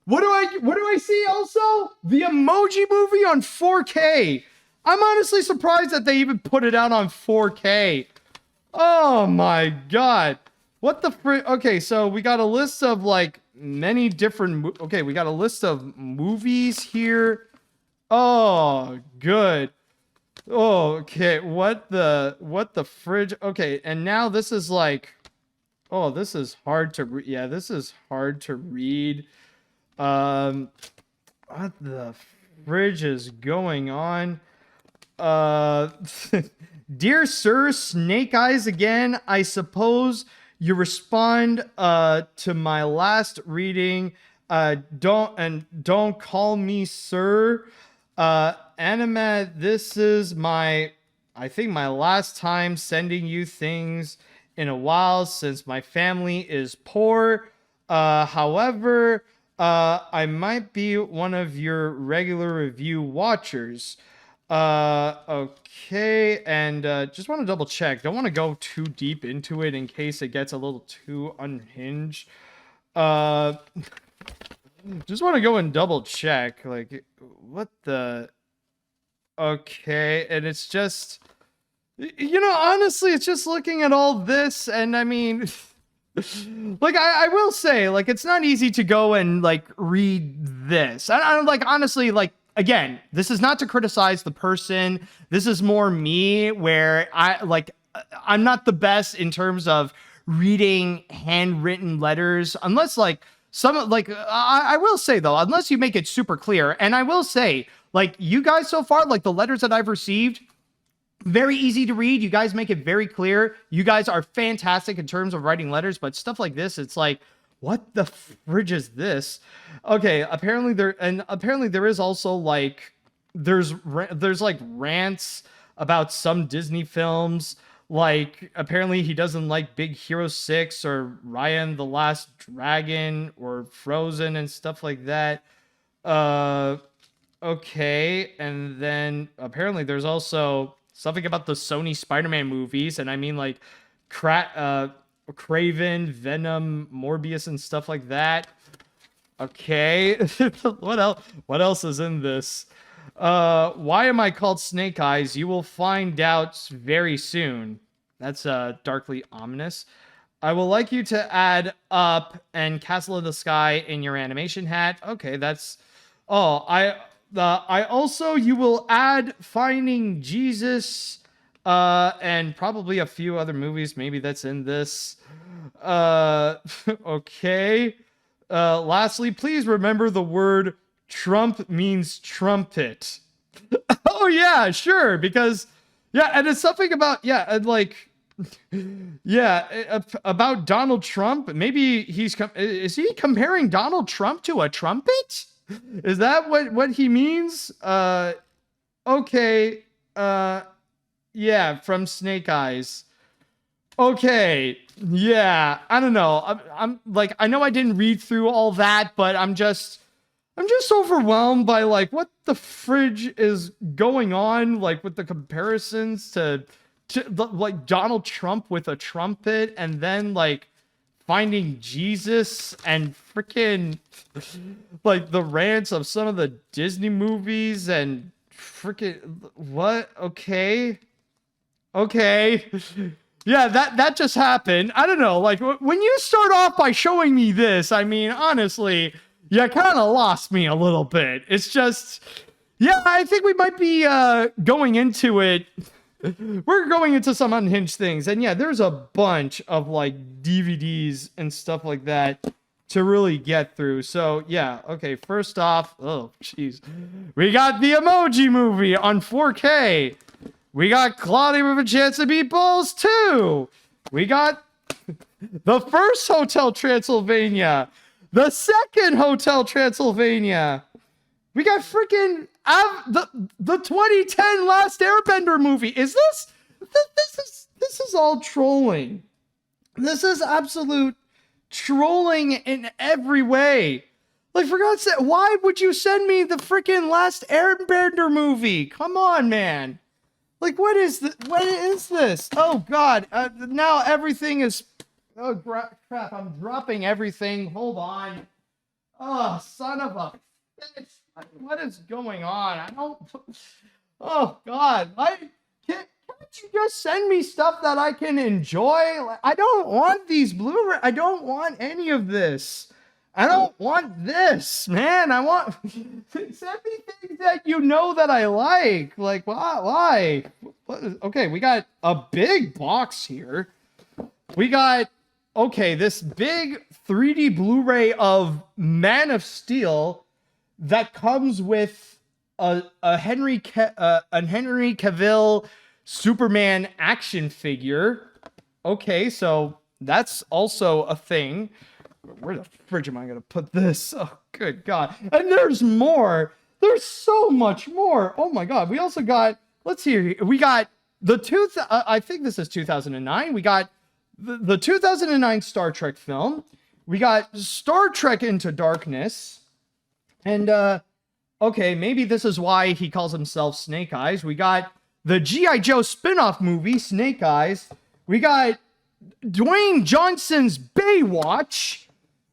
what do I see also? The Emoji Movie on 4K. I'm honestly surprised that they even put it out on 4K. Oh my God. What the frick? Okay, so we got a list of like many different, okay, we got a list of movies here. Oh, good. Oh, okay, what the fridge? Okay, and now this is like, oh, this is hard to read. Yeah, this is hard to read. What the fridge is going on? Dear Sir, Snake Eyes again. I suppose you respond to my last reading. Don't call me sir. AniMat, this is I think my last time sending you things in a while since my family is poor. However, I might be one of your regular review watchers. Okay, and just want to double check. Don't want to go too deep into it in case it gets a little too unhinged. Just want to go and double check. Like, what the... Okay, and it's just... honestly, it's just looking at all this, and I mean... like, I will say, like, it's not easy to go and, like, read this. I like, honestly, like, again, this is not to criticize the person. This is more me, where I'm not the best in terms of reading handwritten letters, unless, like, I will say, though, unless you make it super clear, and I will say, like, you guys so far, like, the letters that I've received, very easy to read. You guys make it very clear. You guys are fantastic in terms of writing letters, but stuff like this, it's like, what the fridge is this? Okay, apparently there is also like, there's like rants about some Disney films. Like, apparently he doesn't like Big Hero 6 or Ryan the Last Dragon or Frozen and stuff like that. Okay, and then apparently there's also something about the Sony Spider-Man movies, and I mean like Craven, Venom, Morbius, and stuff like that. Okay, what else is in this? Why am I called Snake Eyes? You will find out very soon. That's darkly ominous. I will like you to add Up and Castle of the Sky in your animation hat. Okay, that's... Oh, I also, you will add Finding Jesus, and probably a few other movies. Maybe that's in this. Okay. Lastly, please remember the word Trump means trumpet. Oh, yeah, sure. Because, yeah, and it's something about, yeah, and like... Yeah, about Donald Trump. Maybe is he comparing Donald Trump to a trumpet? Is that what he means? Okay. Yeah, from Snake Eyes. Okay. Yeah, I don't know. I'm like, I know I didn't read through all that, but I'm just overwhelmed by like what the fridge is going on, like with the comparisons to like Donald Trump with a trumpet, and then like Finding Jesus, and freaking like the rants of some of the Disney movies, and freaking what? Okay. Yeah, that just happened. I don't know. Like when you start off by showing me this, I mean, honestly, you kind of lost me a little bit. It's just, yeah, I think we might be going into it. We're going into some unhinged things, and yeah, there's a bunch of like DVDs and stuff like that to really get through. So yeah, okay, first off, oh jeez, we got the Emoji Movie on 4K. We got Claudia with a Chance to Beat Balls 2. We got the first Hotel Transylvania, the second Hotel Transylvania. We got freaking the 2010 Last Airbender movie. Is this is all trolling. This is absolute trolling in every way. Like, for God's sake, why would you send me the freaking Last Airbender movie? Come on, man. Like, what is this? Oh God! Now everything is. Oh crap! I'm dropping everything. Hold on. Oh, son of a bitch. What is going on? I don't... Oh, God. Can't you just send me stuff that I can enjoy? Like, I don't want these Blu-ray. I don't want any of this. I don't want this, man. I want... Send me things that you know that I like. Like, why? Okay, we got a big box here. We got... Okay, this big 3D Blu-ray of Man of Steel... that comes with a Henry Cavill Superman action figure. Okay, so that's also a thing. Where the fridge am I going to put this? Oh, good God. And there's more. There's so much more. Oh, my God. We also got, let's see. We got I think this is 2009. We got the 2009 Star Trek film. We got Star Trek Into Darkness. And, okay, maybe this is why he calls himself Snake Eyes. We got the G.I. Joe spin-off movie, Snake Eyes. We got Dwayne Johnson's Baywatch.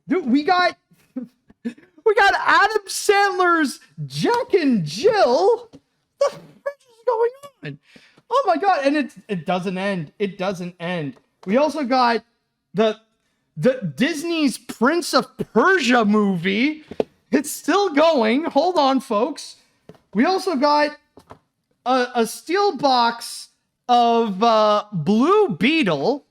Dude, we got Adam Sandler's Jack and Jill. What the frick is going on? Oh my God, and it doesn't end. It doesn't end. We also got the Disney's Prince of Persia movie. It's still going. Hold on, folks. We also got a steel box of Blue Beetle,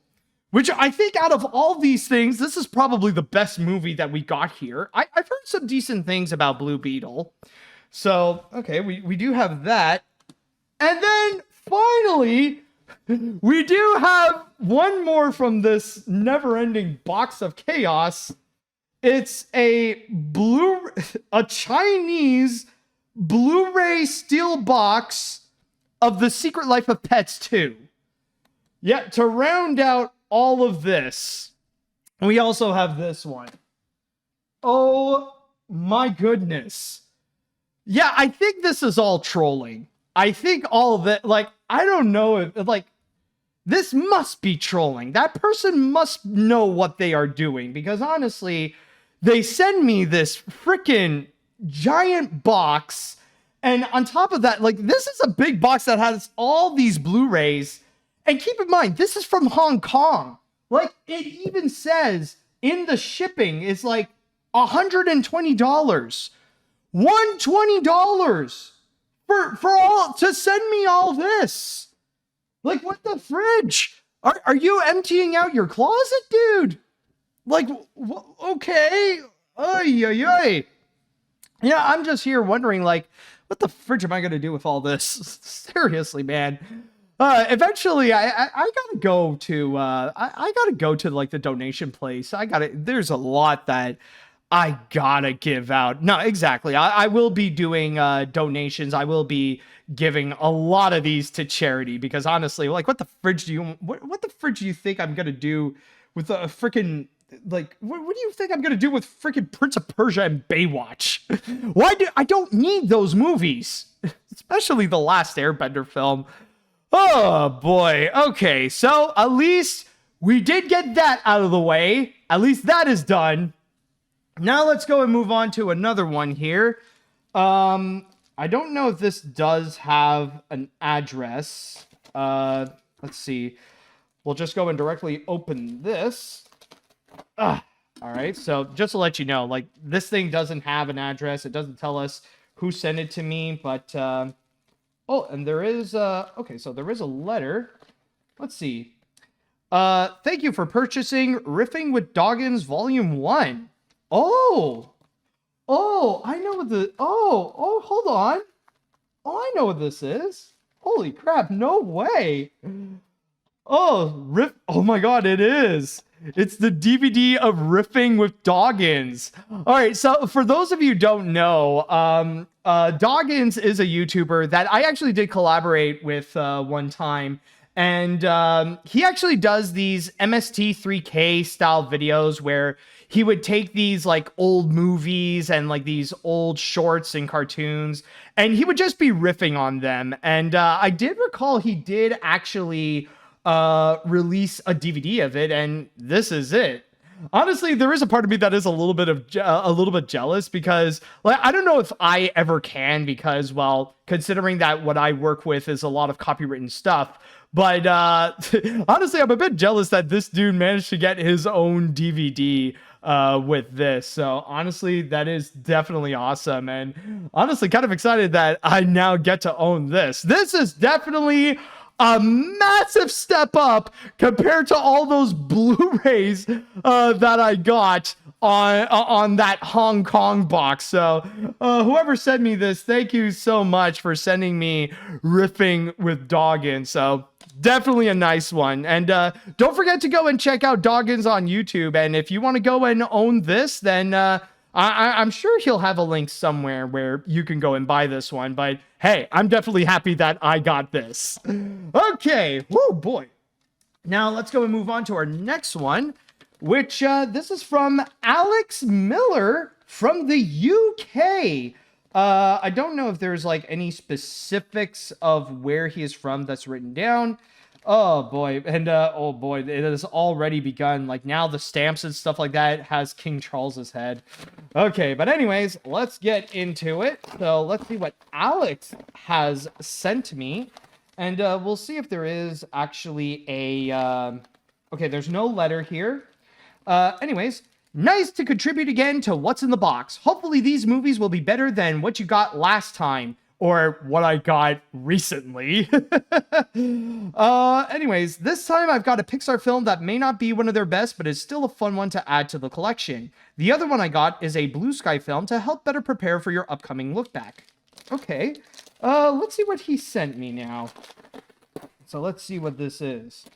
which I think out of all these things, this is probably the best movie that we got here. I've heard some decent things about Blue Beetle. So, okay, we do have that. And then, finally, we do have one more from this never-ending box of chaos. It's a Chinese Blu-ray steel box of The Secret Life of Pets 2. Yeah, to round out all of this, we also have this one. Oh my goodness. Yeah, I think this is all trolling. I think all of it, like, I don't know if, like, this must be trolling. That person must know what they are doing, because honestly, they send me this freaking giant box, and on top of that, like, this is a big box that has all these Blu-rays, and keep in mind, this is from Hong Kong. Like, it even says in the shipping is like $120. $120 for all to send me all this. Like, what the fridge? Are you emptying out your closet, dude? Like, okay. Ay, ay, ay. Yeah, I'm just here wondering, like, what the fridge am I going to do with all this? Seriously, man. Eventually, I gotta go to, I gotta go to, like, the donation place. There's a lot that I gotta give out. No, exactly. I will be doing donations. I will be giving a lot of these to charity because honestly, like, what the fridge do you think I'm gonna do with a freaking, like, what do you think I'm gonna do with freaking Prince of Persia and Baywatch? I don't need those movies, especially the last Airbender film. Oh boy. Okay, so at least we did get that out of the way. At least that is done. Now let's go and move on to another one here. I don't know if this does have an address. Let's see. We'll just go and directly open this. All right, so just to let you know, like, this thing doesn't have an address. It doesn't tell us who sent it to me, but oh, and there is okay, so there is a letter. Let's see. Thank you for purchasing Riffing with Doggins Volume 1. Oh, I know what hold on. Oh, I know what this is. Holy crap, no way. Oh my god, it is. It's the DVD of Riffing with Doggins. All right, so for those of you who don't know, Doggins is a YouTuber that I actually did collaborate with one time. And he actually does these MST3K style videos where he would take these like old movies and like these old shorts and cartoons, and he would just be riffing on them. And I did recall he did actually release a DVD of it, and this is it. Honestly, there is a part of me that is a little bit jealous because, like, I don't know if I ever can because, well, considering that what I work with is a lot of copywritten stuff. But honestly, I'm a bit jealous that this dude managed to get his own DVD with this. So honestly, that is definitely awesome. And honestly, kind of excited that I now get to own this. This is definitely a massive step up compared to all those Blu-rays that I got on that Hong Kong box. So whoever sent me this, thank you so much for sending me Riffing with Doggins. So definitely a nice one. And don't forget to go and check out Doggins on YouTube. And if you want to go and own this, then I'm sure he'll have a link somewhere where you can go and buy this one. But hey, I'm definitely happy that I got this. Okay. Woo, boy. Now let's go and move on to our next one, which this is from Alex Miller from the UK. I don't know if there's like any specifics of where he is from that's written down. Oh boy, and oh boy, it has already begun. Like, now the stamps and stuff like that has King Charles's head. Okay, but anyways, let's get into it. So let's see what Alex has sent me, and we'll see if there is actually a. Okay, there's no letter here. Anyways, nice to contribute again to What's in the Box. Hopefully these movies will be better than what you got last time. Or what I got recently. Anyways, this time I've got a Pixar film that may not be one of their best, but is still a fun one to add to the collection. The other one I got is a Blue Sky film to help better prepare for your upcoming look back. Okay, let's see what he sent me now. So let's see what this is.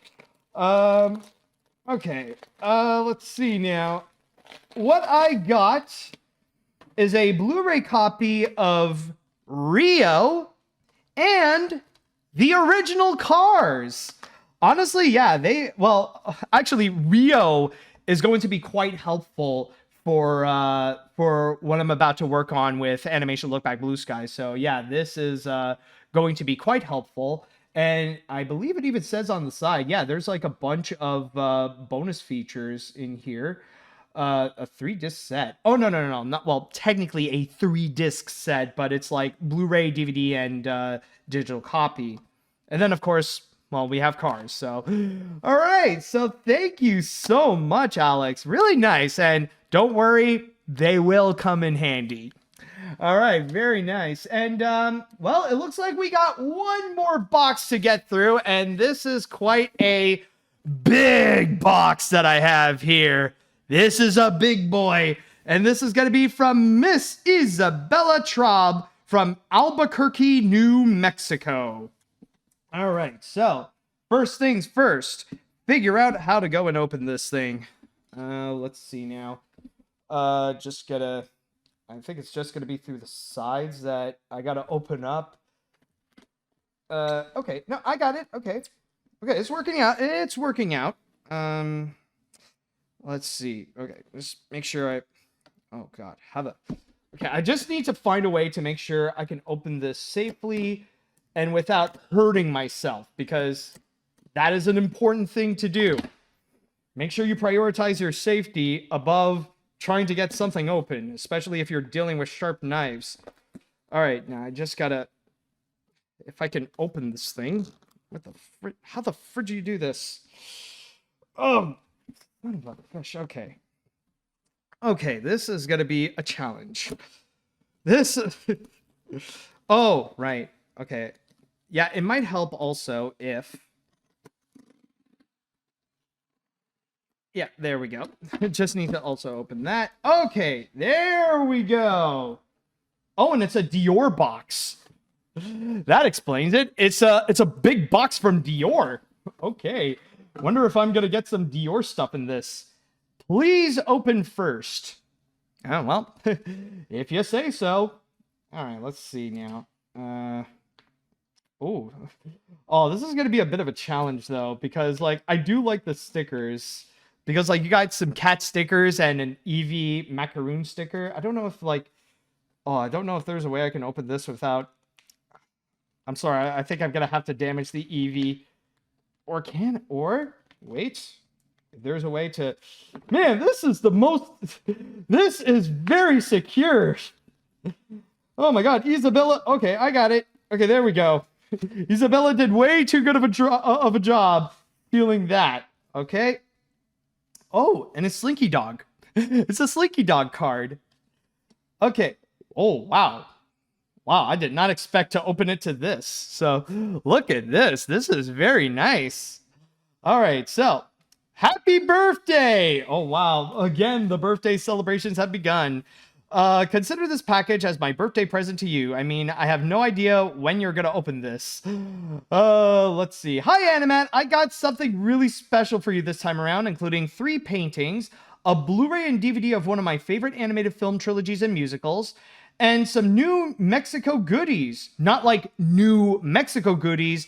Okay, let's see now. What I got is a Blu-ray copy of Rio and the original Cars. Honestly, yeah, actually Rio is going to be quite helpful for what I'm about to work on with Animation Look Back Blue Sky. So yeah, this is going to be quite helpful. And I believe it even says on the side, yeah, there's like a bunch of bonus features in here. A 3-disc set. Oh, no, not, well, technically a 3-disc set, but it's like Blu-ray, DVD, and digital copy. And then, of course, well, we have cars. So, all right. So thank you so much, Alex. Really nice. And don't worry, they will come in handy. All right, very nice. And, well, it looks like we got one more box to get through, and this is quite a big box that I have here. This is a big boy, and this is going to be from Miss Isabella Traub from Albuquerque, New Mexico. All right, so first things first, figure out how to go and open this thing. Let's see now. I think it's just going to be through the sides that I got to open up. Okay. No, I got it. Okay. Okay, it's working out. It's working out. Let's see. Okay, just make sure oh, God. Okay, I just need to find a way to make sure I can open this safely and without hurting myself, because that is an important thing to do. Make sure you prioritize your safety above trying to get something open, especially if you're dealing with sharp knives. All right, now I just gotta, if I can open this thing. How the frig do you do this? Oh, son of a fish. Okay. Okay, this is gonna be a challenge. Oh, right. Okay. Yeah, it might help also if... Yeah, there we go. Just need to also open that. Okay, there we go. Oh, and it's a Dior box. That explains it. It's a big box from Dior. Okay. Wonder if I'm gonna get some Dior stuff in this. Please open first. Oh, well, if you say so. All right, let's see now. Oh, this is gonna be a bit of a challenge though, because like I do like the stickers. Because, like, you got some cat stickers and an Eevee macaroon sticker. I don't know if, like... Oh, I don't know if there's a way I can open this without... I'm sorry, I think I'm going to have to damage the Eevee. Or... Wait. If there's a way to... Man, this is the most... This is very secure. Oh, my God. Isabella... Okay, I got it. Okay, there we go. Isabella did way too good of a job feeling that. Okay. Oh, and a Slinky Dog. It's a Slinky Dog card. Okay. Oh, wow. Wow, I did not expect to open it to this. So, look at this. This is very nice. All right, so, happy birthday! Oh, wow. Again, the birthday celebrations have begun. Consider this package as my birthday present to you. I mean, I have no idea when you're gonna open this. Let's see. Hi, AniMat. I got something really special for you this time around, including 3 paintings, a Blu-ray and DVD of one of my favorite animated film trilogies and musicals, and some New Mexico goodies. Not like New Mexico goodies.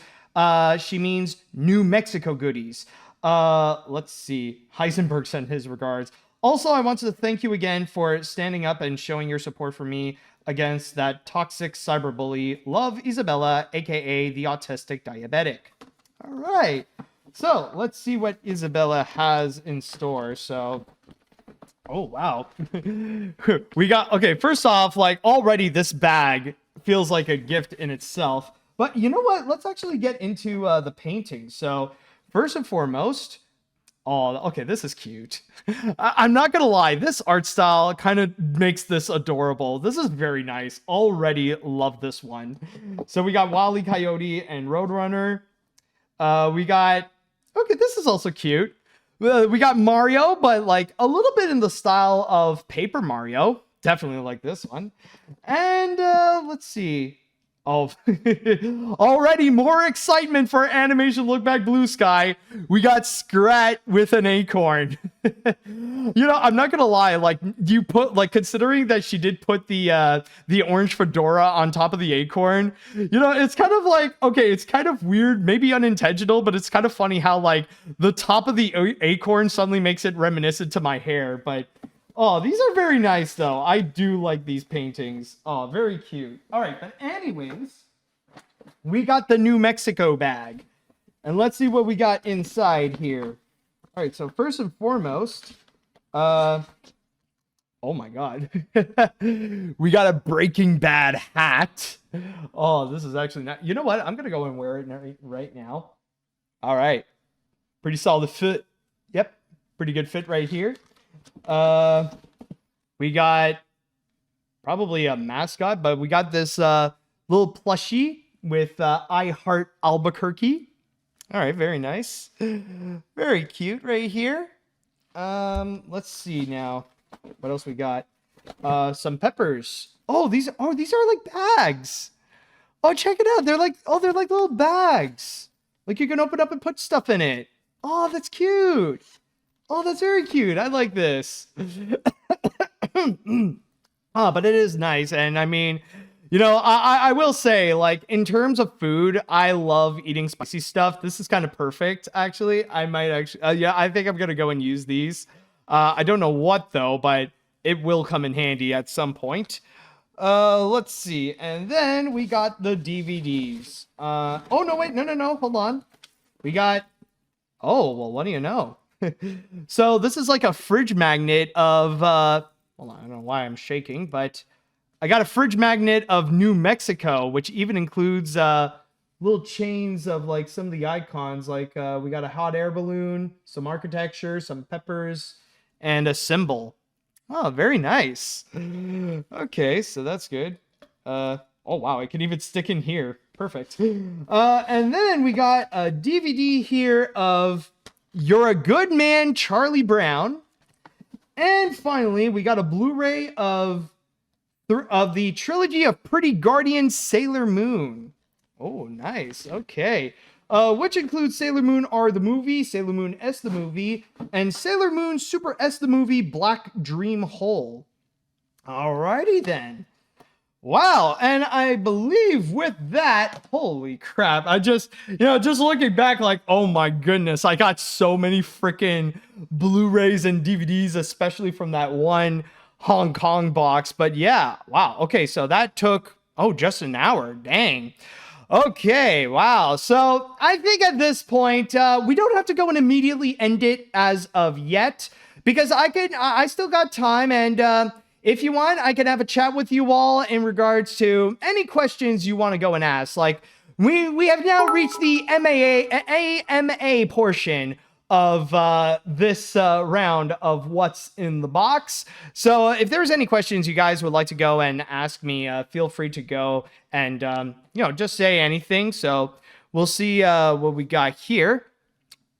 She means New Mexico goodies. Let's see. Heisenberg sent his regards. Also, I want to thank you again for standing up and showing your support for me against that toxic cyberbully. Love, Isabella, aka the autistic diabetic. All right. So, let's see what Isabella has in store. So, oh, wow. We got, okay, first off, like, already this bag feels like a gift in itself. But you know what? Let's actually get into the painting. So, first and foremost... Oh, okay, this is cute. I'm not gonna lie, this art style kind of makes this adorable. This is very nice. Already love this one. So we got Wile E. Coyote and Roadrunner. We got... Okay, this is also cute. We got Mario, but like a little bit in the style of Paper Mario. Definitely like this one. And let's see. Oh, already more excitement for Animation Look Back Blue Sky. We got Scrat with an acorn. You know, I'm not gonna lie. Like, you put, like, considering that she did put the orange fedora on top of the acorn. You know, it's kind of like, okay, it's kind of weird, maybe unintentional, but it's kind of funny how like the top of the acorn suddenly makes it reminiscent to my hair. But oh, these are very nice, though. I do like these paintings. Oh, very cute. All right, but anyways, we got the New Mexico bag. And let's see what we got inside here. All right, so first and foremost, oh my God. We got a Breaking Bad hat. Oh, this is actually not... You know what? I'm going to go and wear it right now. All right. Pretty solid fit. Yep. Pretty good fit right here. We got probably a mascot, but we got this little plushie with I Heart Albuquerque. All right, very nice. Very cute right here. Let's see now. What else we got? Some peppers. Oh, these are like bags. Oh, check it out. They're like little bags. Like you can open up and put stuff in it. Oh, that's cute. Oh, that's very cute. I like this. Oh, but it is nice. And I mean, you know, I will say, like, in terms of food, I love eating spicy stuff. This is kind of perfect, actually. I might actually, yeah, I think I'm going to go and use these. I don't know what, though, but it will come in handy at some point. Let's see. And then we got the DVDs. Oh, no, wait, no, hold on. We got, oh, well, what do you know? So this is like a fridge magnet of, hold on, I don't know why I'm shaking, but I got a fridge magnet of New Mexico, which even includes little chains of like some of the icons. Like we got a hot air balloon, some architecture, some peppers, and a symbol. Oh, very nice. Okay, so that's good. Oh wow, it can even stick in here. Perfect. And then we got a DVD here of You're a Good Man, Charlie Brown. And finally, we got a Blu-ray of the trilogy of Pretty Guardian Sailor Moon. Oh, nice. Okay. Which includes Sailor Moon R the movie, Sailor Moon S the movie, and Sailor Moon Super S the movie Black Dream Hole. Alrighty then. Wow, and I believe with that, holy crap, I just, just looking back like, oh my goodness, I got so many freaking Blu-rays and DVDs, especially from that one Hong Kong box. But yeah, wow, okay, so that took, just an hour, dang. Okay, wow, so I think at this point, we don't have to go and immediately end it as of yet, because I still got time, and if you want, I can have a chat with you all in regards to any questions you want to go and ask. Like, we have now reached the AMA portion of this round of what's in the box. So if there's any questions you guys would like to go and ask me, feel free to go and, just say anything. So we'll see what we got here.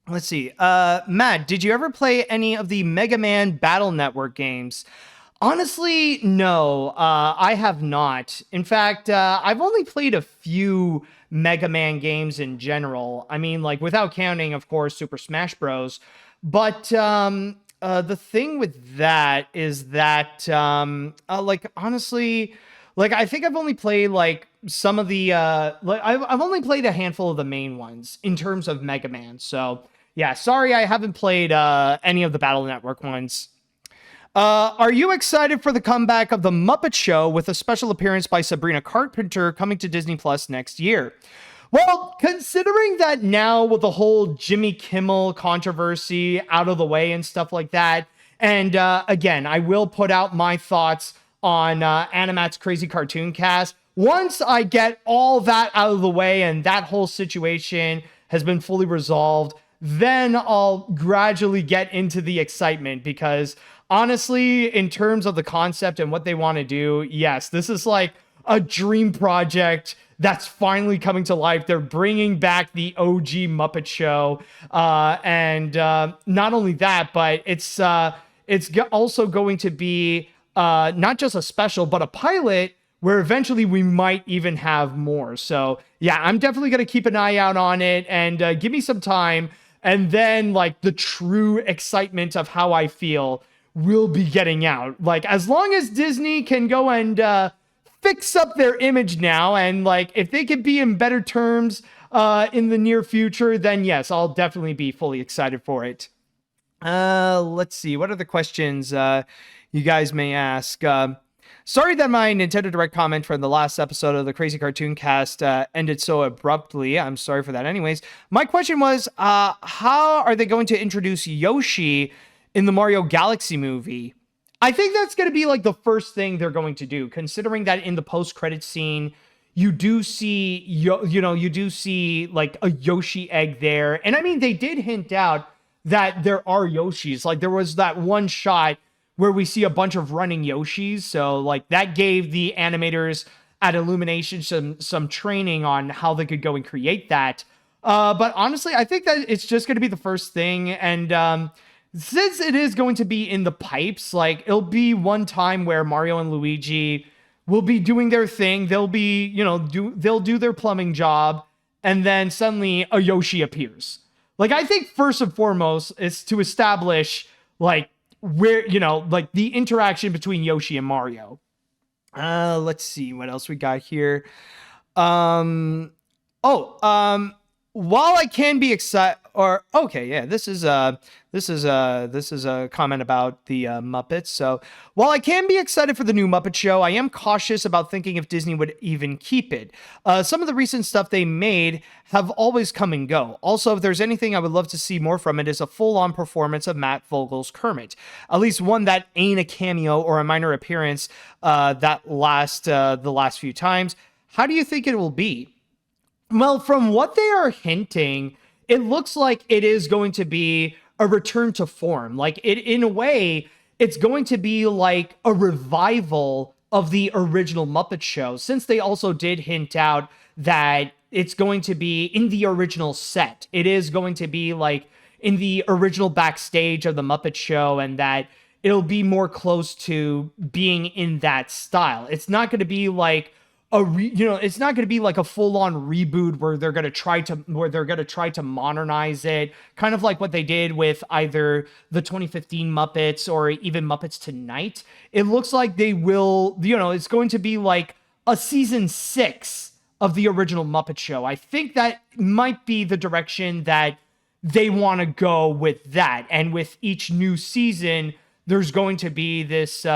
Let's see. Matt, did you ever play any of the Mega Man Battle Network games? Honestly, no, I have not. In fact, I've only played a few Mega Man games in general. I mean, like, without counting, of course, Super Smash Bros. But the thing with that is that, honestly, I think I've only played, some of the, I've only played a handful of the main ones in terms of Mega Man. So, yeah, sorry I haven't played any of the Battle Network ones. Are you excited for the comeback of The Muppet Show with a special appearance by Sabrina Carpenter coming to Disney Plus next year? Well, considering that now with the whole Jimmy Kimmel controversy out of the way and stuff like that, and again, I will put out my thoughts on AniMat's Crazy Cartoon Cast. Once I get all that out of the way and that whole situation has been fully resolved, then I'll gradually get into the excitement, because honestly, in terms of the concept and what they want to do, yes, this is like a dream project that's finally coming to life. They're bringing back the OG Muppet Show. And not only that, but it's also going to be not just a special, but a pilot where eventually we might even have more. So yeah, I'm definitely going to keep an eye out on it, and give me some time. And then the true excitement of how I feel will be getting out. As long as Disney can go and fix up their image now, and if they can be in better terms in the near future, then yes, I'll definitely be fully excited for it. Let's see, what other questions you guys may ask? Sorry that my Nintendo Direct comment from the last episode of the Crazy Cartoon Cast ended so abruptly. I'm sorry for that. Anyways, my question was, how are they going to introduce Yoshi in the Mario Galaxy movie? I think that's going to be the first thing they're going to do, considering that in the post-credit scene, you do see, you do see like a Yoshi egg there. And I mean, they did hint out that there are Yoshis. Like there was that one shot where we see a bunch of running Yoshis. So like that gave the animators at Illumination some training on how they could go and create that. But honestly, I think that it's just going to be the first thing. And since it is going to be in the pipes, like it'll be one time where Mario and Luigi will be doing their thing. They'll be, they'll do their plumbing job. And then suddenly a Yoshi appears. Like, I think first and foremost is to establish like where, like the interaction between Yoshi and Mario. Let's see what else we got here. While I can be excited, this is a comment about the Muppets. So while I can be excited for the new Muppet Show, I am cautious about thinking if Disney would even keep it. Some of the recent stuff they made have always come and go. Also, if there's anything I would love to see more from it, is a full-on performance of Matt Vogel's Kermit. At least one that ain't a cameo or a minor appearance the last few times. How do you think it will be? Well, from what they are hinting, it looks like it is going to be a return to form. Like in a way, it's going to be like a revival of the original Muppet Show, since they also did hint out that it's going to be in the original set. It is going to be like in the original backstage of the Muppet Show, and that it'll be more close to being in that style. It's not going to be like it's not going to be like a full-on reboot where they're going to try to modernize it, kind of like what they did with either the 2015 Muppets or even Muppets Tonight. It looks like they will, it's going to be like a season 6 of the original Muppet Show. I think that might be the direction that they want to go with that. And with each new season, there's going to be this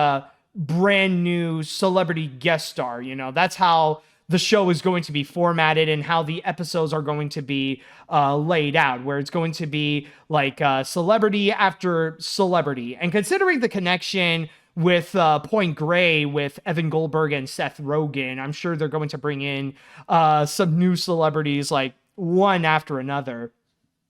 brand new celebrity guest star. That's how the show is going to be formatted and how the episodes are going to be laid out, where it's going to be like celebrity after celebrity. And considering the connection with Point Grey with Evan Goldberg and Seth Rogen, I'm sure they're going to bring in some new celebrities like one after another.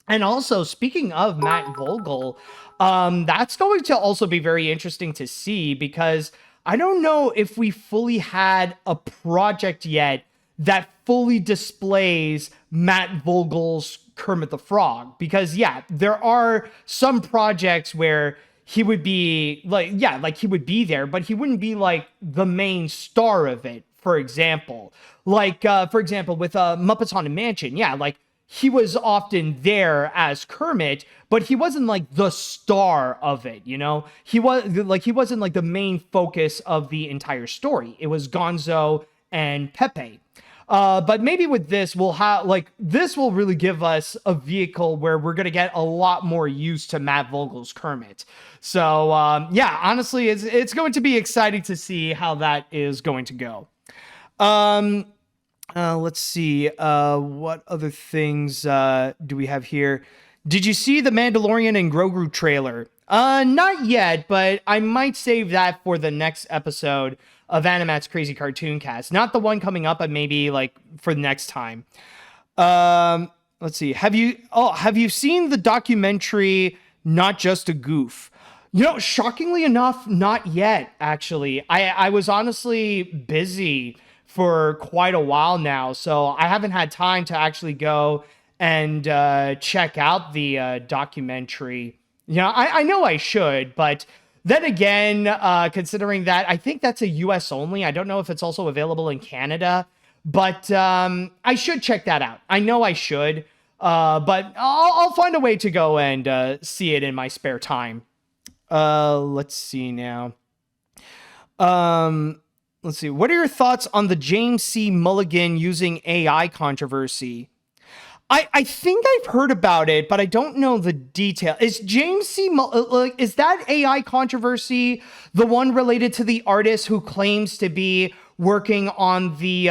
And also, speaking of Matt Vogel, that's going to also be very interesting to see, because I don't know if we fully had a project yet that fully displays Matt Vogel's Kermit the Frog. Because, yeah, there are some projects where he would be he would be there, but he wouldn't be like the main star of it, for example. Like, for example, with Muppets Haunted Mansion, yeah, like, he was often there as Kermit, but he wasn't like the star of it, He wasn't like the main focus of the entire story. It was Gonzo and Pepe. But maybe with this, this will really give us a vehicle where we're going to get a lot more used to Matt Vogel's Kermit. So, honestly, it's going to be exciting to see how that is going to go. Let's see. What other things do we have here? Did you see the Mandalorian and Grogu trailer? Not yet, but I might save that for the next episode of AniMat's Crazy Cartoon Cast. Not the one coming up, but maybe like for the next time. Let's see. Have you seen the documentary Not Just a Goof? Shockingly enough, not yet, actually. I was honestly busy for quite a while now, so I haven't had time to actually go and check out the documentary. I know I should, but then again, considering that I think that's a US only, I don't know if it's also available in Canada, but I should check that out. I know I should, but I'll find a way to go and see it in my spare time. Let's see now. Let's see. What are your thoughts on the James C. Mulligan using AI controversy? I think I've heard about it, but I don't know the detail. Is James C. Is that AI controversy the one related to the artist who claims to be working on the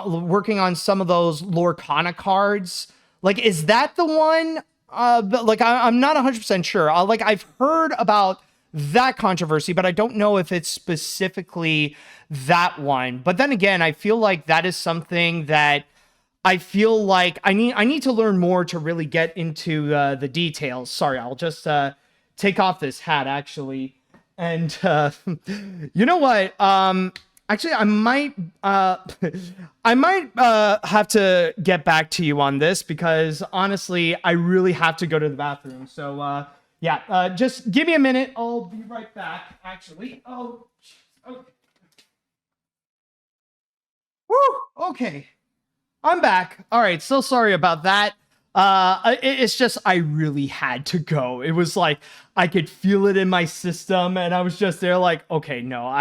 working on some of those Lorcana cards? Like, is that the one? I'm not 100% sure. I've heard about that controversy, but I don't know if it's specifically that one. But then again, I feel like that is something that I feel like I need to learn more to really get into the details. Sorry, I'll just take off this hat actually. And you know what? Actually, I might have to get back to you on this because honestly, I really have to go to the bathroom. So yeah, just give me a minute. I'll be right back. Actually, oh, okay. Woo, okay. I'm back. All right, so sorry about that. It's just I really had to go. It was like I could feel it in my system, and I was just there like, okay, no,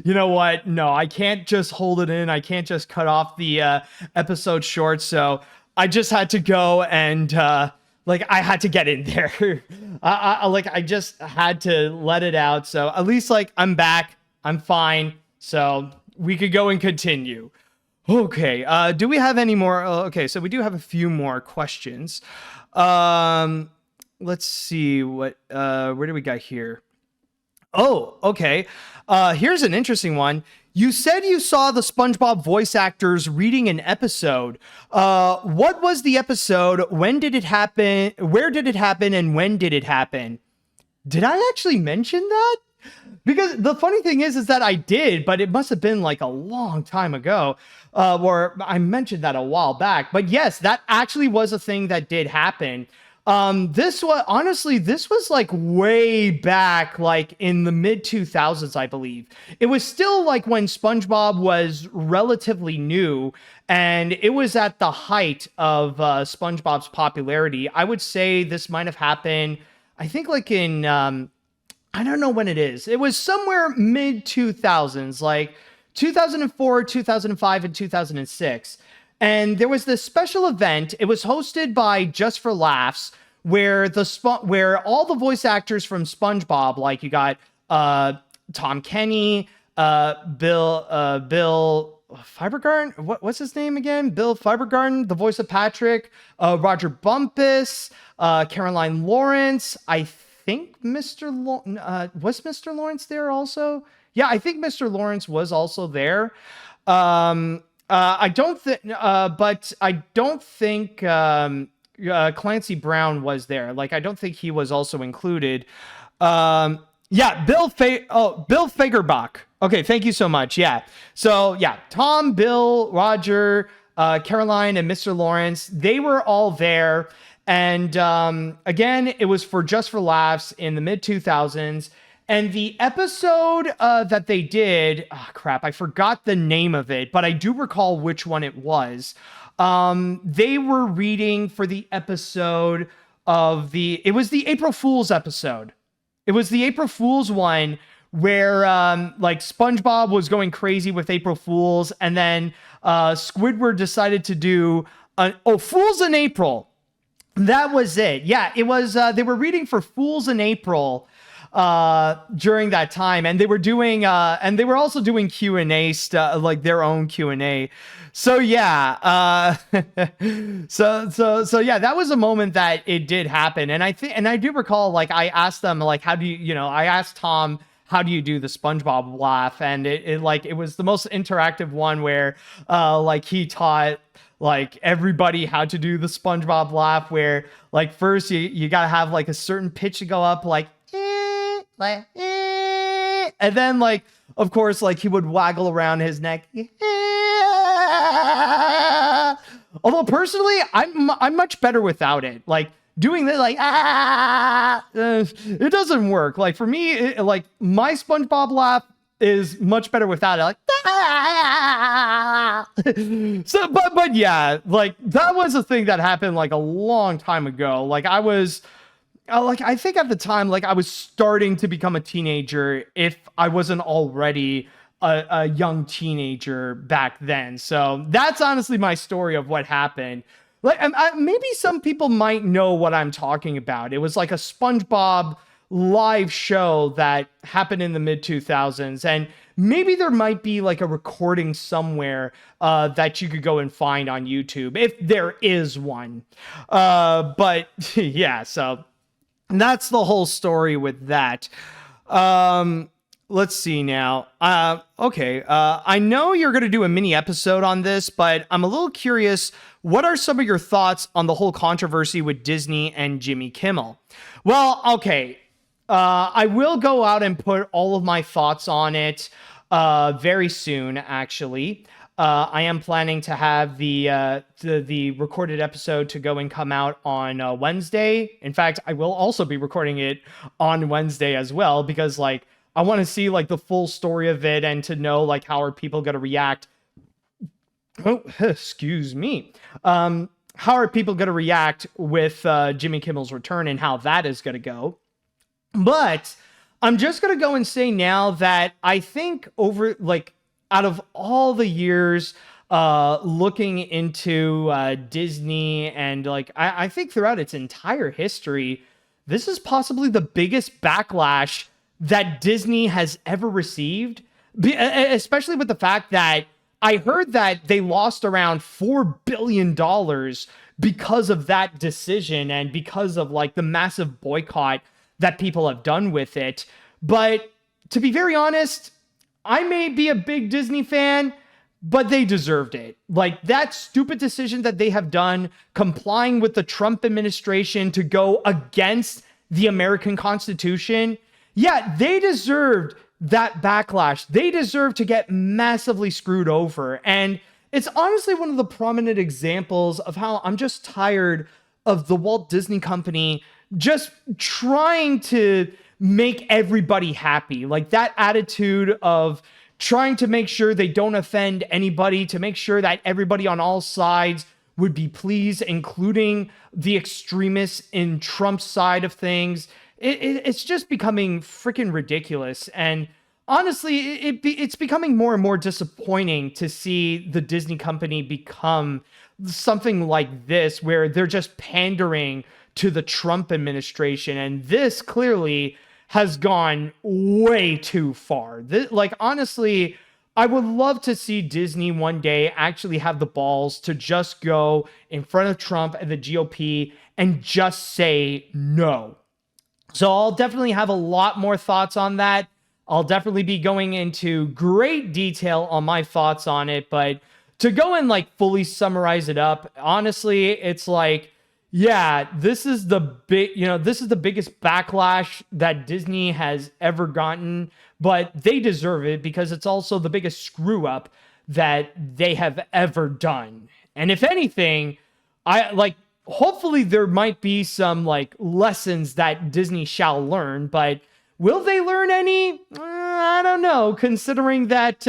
you know what? No, I can't just hold it in. I can't just cut off the episode short. So I just had to go and like I had to get in there. I just had to let it out. So at least like I'm back. I'm fine. So we could go and continue. Okay, do we have any more? Okay, so we do have a few more questions. Let's see where do we got here? Oh, okay. Here's an interesting one. You said you saw the SpongeBob voice actors reading an episode. What was the episode? When did it happen? Where did it happen? And when did it happen? Did I actually mention that? Because the funny thing is that I did, but it must have been like a long time ago, or I mentioned that a while back. But yes, that actually was a thing that did happen. This was like way back, like in the mid 2000s, I believe. It was still like when SpongeBob was relatively new, and it was at the height of SpongeBob's popularity. I would say this might have happened, I think like in, I don't know when it is. It was somewhere mid 2000s, like 2004, 2005, and 2006. And there was this special event. It was hosted by Just for Laughs, where where all the voice actors from SpongeBob, like you got Tom Kenny, Bill Fibergarden. What's his name again? Bill Fibergarden, the voice of Patrick, Roger Bumpus, Caroline Lawrence. I think Mr. Was Mr. Lawrence there also? Yeah, I think Mr. Lawrence was also there. I don't think, but I don't think Clancy Brown was there. Like, I don't think he was also included. Yeah, Bill Fagerbach. Okay, thank you so much. Yeah. So yeah, Tom, Bill, Roger, Caroline, and Mr. Lawrence, they were all there. And again, it was for Just for Laughs in the mid 2000s. And the episode that they did, crap, I forgot the name of it, but I do recall which one it was. They were reading for the episode of it was the April Fool's episode. It was the April Fool's one where like SpongeBob was going crazy with April Fool's, and then Squidward decided to do Fools in April. That was it. Yeah, it was. They were reading for Fools in April during that time, and they were doing and they were also doing Q&A stuff, like their own Q&A. So yeah, so yeah, that was a moment that it did happen. And I do recall, like, I asked them, like, how do you, I asked Tom, how do you do the SpongeBob laugh? And it was the most interactive one where like he taught like everybody how to do the SpongeBob laugh, where like first you gotta have like a certain pitch to go up, like and then like of course like he would waggle around his neck. Although personally I'm much better without it. Like doing this like it doesn't work. Like for me, like my SpongeBob laugh is much better without it. Like so, but yeah, like that was a thing that happened like a long time ago. Like I was like, I think at the time, like I was starting to become a teenager, if I wasn't already a young teenager back then. So that's honestly my story of what happened. Like maybe some people might know what I'm talking about. It was like a SpongeBob live show that happened in the mid 2000s, and maybe there might be like a recording somewhere that you could go and find on YouTube if there is one. But yeah, so that's the whole story with that. Let's see now. Okay. I know you're going to do a mini episode on this, but I'm a little curious. What are some of your thoughts on the whole controversy with Disney and Jimmy Kimmel? Well, okay. I will go out and put all of my thoughts on it very soon, actually. I am planning to have the recorded episode to go and come out on Wednesday. In fact, I will also be recording it on Wednesday as well, because like I want to see like the full story of it and to know like how are people going to react. Oh, excuse me. How are people going to react with Jimmy Kimmel's return and how that is going to go? But I'm just going to go and say now that I think out of all the years looking into Disney and like, I think throughout its entire history, this is possibly the biggest backlash that Disney has ever received, especially with the fact that I heard that they lost around $4 billion because of that decision and because of like the massive boycott that people have done with it. But to be very honest, I may be a big Disney fan, but they deserved it. Like that stupid decision that they have done, complying with the Trump administration to go against the American Constitution. Yeah, they deserved that backlash. They deserve to get massively screwed over. And it's honestly one of the prominent examples of how I'm just tired of the Walt Disney Company just trying to make everybody happy. Like that attitude of trying to make sure they don't offend anybody, to make sure that everybody on all sides would be pleased, including the extremists in Trump's side of things. It's just becoming freaking ridiculous. And honestly, it's becoming more and more disappointing to see the Disney company become something like this, where they're just pandering to the Trump administration. And this clearly has gone way too far. Like, honestly, I would love to see Disney one day actually have the balls to just go in front of Trump and the GOP and just say no. So I'll definitely have a lot more thoughts on that. I'll definitely be going into great detail on my thoughts on it, but to go and like fully summarize it up, honestly, it's like, yeah, this is the biggest backlash that Disney has ever gotten, but they deserve it because it's also the biggest screw up that they have ever done. And if anything, hopefully there might be some like lessons that Disney shall learn, but will they learn any? I don't know, considering that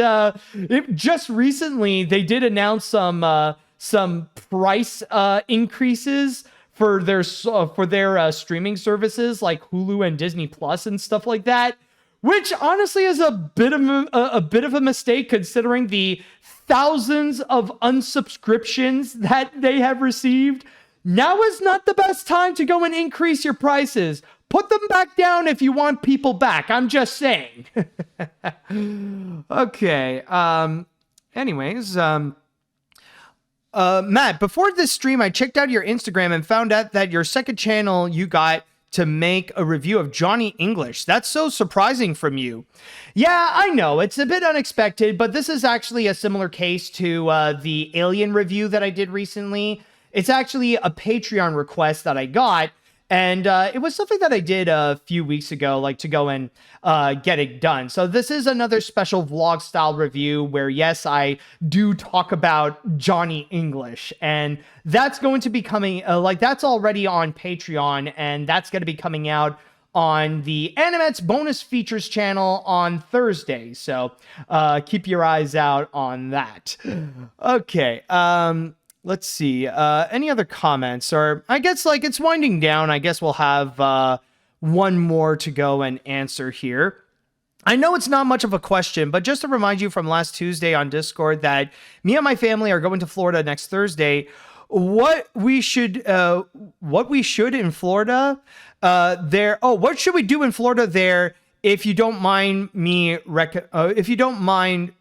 just recently they did announce some price increases for their streaming services like Hulu and Disney Plus and stuff like that, which honestly is a bit of a mistake considering the thousands of unsubscriptions that they have received. Now is not the best time to go and increase your prices. Put them back down if you want people back. I'm just saying. Okay. Anyways, Matt, before this stream, I checked out your Instagram and found out that your second channel you got to make a review of Johnny English. That's so surprising from you. Yeah, I know. It's a bit unexpected, but this is actually a similar case to the Alien review that I did recently. It's actually a Patreon request that I got, and it was something that I did a few weeks ago, like to go and get it done. So this is another special vlog style review where, yes, I do talk about Johnny English, and that's going to be coming, that's already on Patreon, and that's going to be coming out on the AniMat's bonus features channel on Thursday. So keep your eyes out on that. Okay. Let's see. Any other comments? Or I guess like it's winding down. I guess we'll have one more to go and answer here. I know it's not much of a question, but just to remind you from last Tuesday on Discord that me and my family are going to Florida next Thursday. What we should in Florida there. Oh, what should we do in Florida there? If you don't mind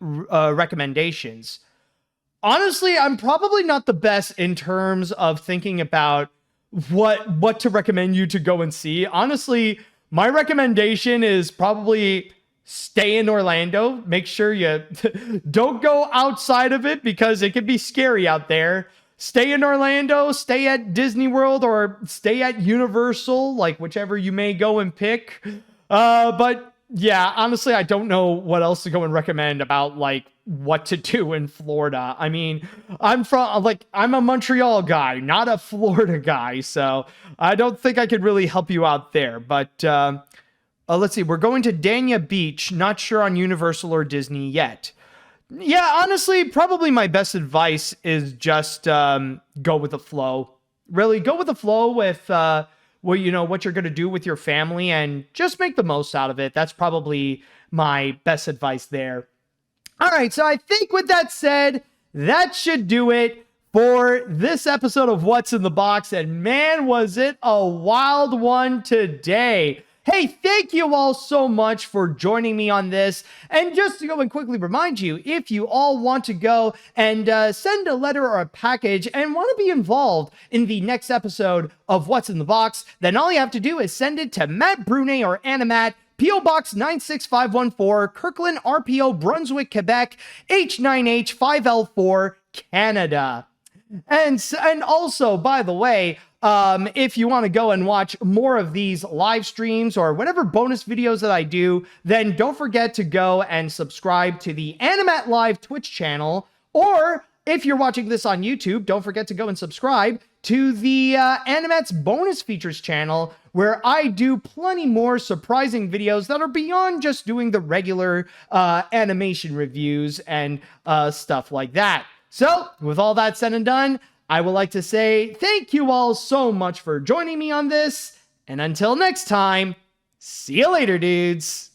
recommendations. Honestly, I'm probably not the best in terms of thinking about what to recommend you to go and see. Honestly, my recommendation is probably stay in Orlando. Make sure you don't go outside of it because it can be scary out there. Stay in Orlando, stay at Disney World, or stay at Universal, like whichever you may go and pick. But yeah, honestly, I don't know what else to go and recommend about like what to do in Florida. I mean, I'm a Montreal guy, not a Florida guy, so I don't think I could really help you out there. But let's see, we're going to Dania Beach, not sure on Universal or Disney yet. Yeah, honestly, probably my best advice is just go with the flow. Really, go with the flow with what you're going to do with your family and just make the most out of it. That's probably my best advice there. All right, so I think with that said, that should do it for this episode of What's in the Box. And man, was it a wild one today. Hey, thank you all so much for joining me on this. And just to go and quickly remind you, if you all want to go and send a letter or a package and want to be involved in the next episode of What's in the Box, then all you have to do is send it to Matt Brunet or AniMat, P.O. Box 96514, Kirkland, RPO, Brunswick, Quebec, H9H5L4, Canada. And also, by the way, if you want to go and watch more of these live streams or whatever bonus videos that I do, then don't forget to go and subscribe to the AniMat Live Twitch channel. Or if you're watching this on YouTube, don't forget to go and subscribe to the AniMat's bonus features channel, where I do plenty more surprising videos that are beyond just doing the regular animation reviews and stuff like that. So, with all that said and done, I would like to say thank you all so much for joining me on this. And until next time, see you later, dudes.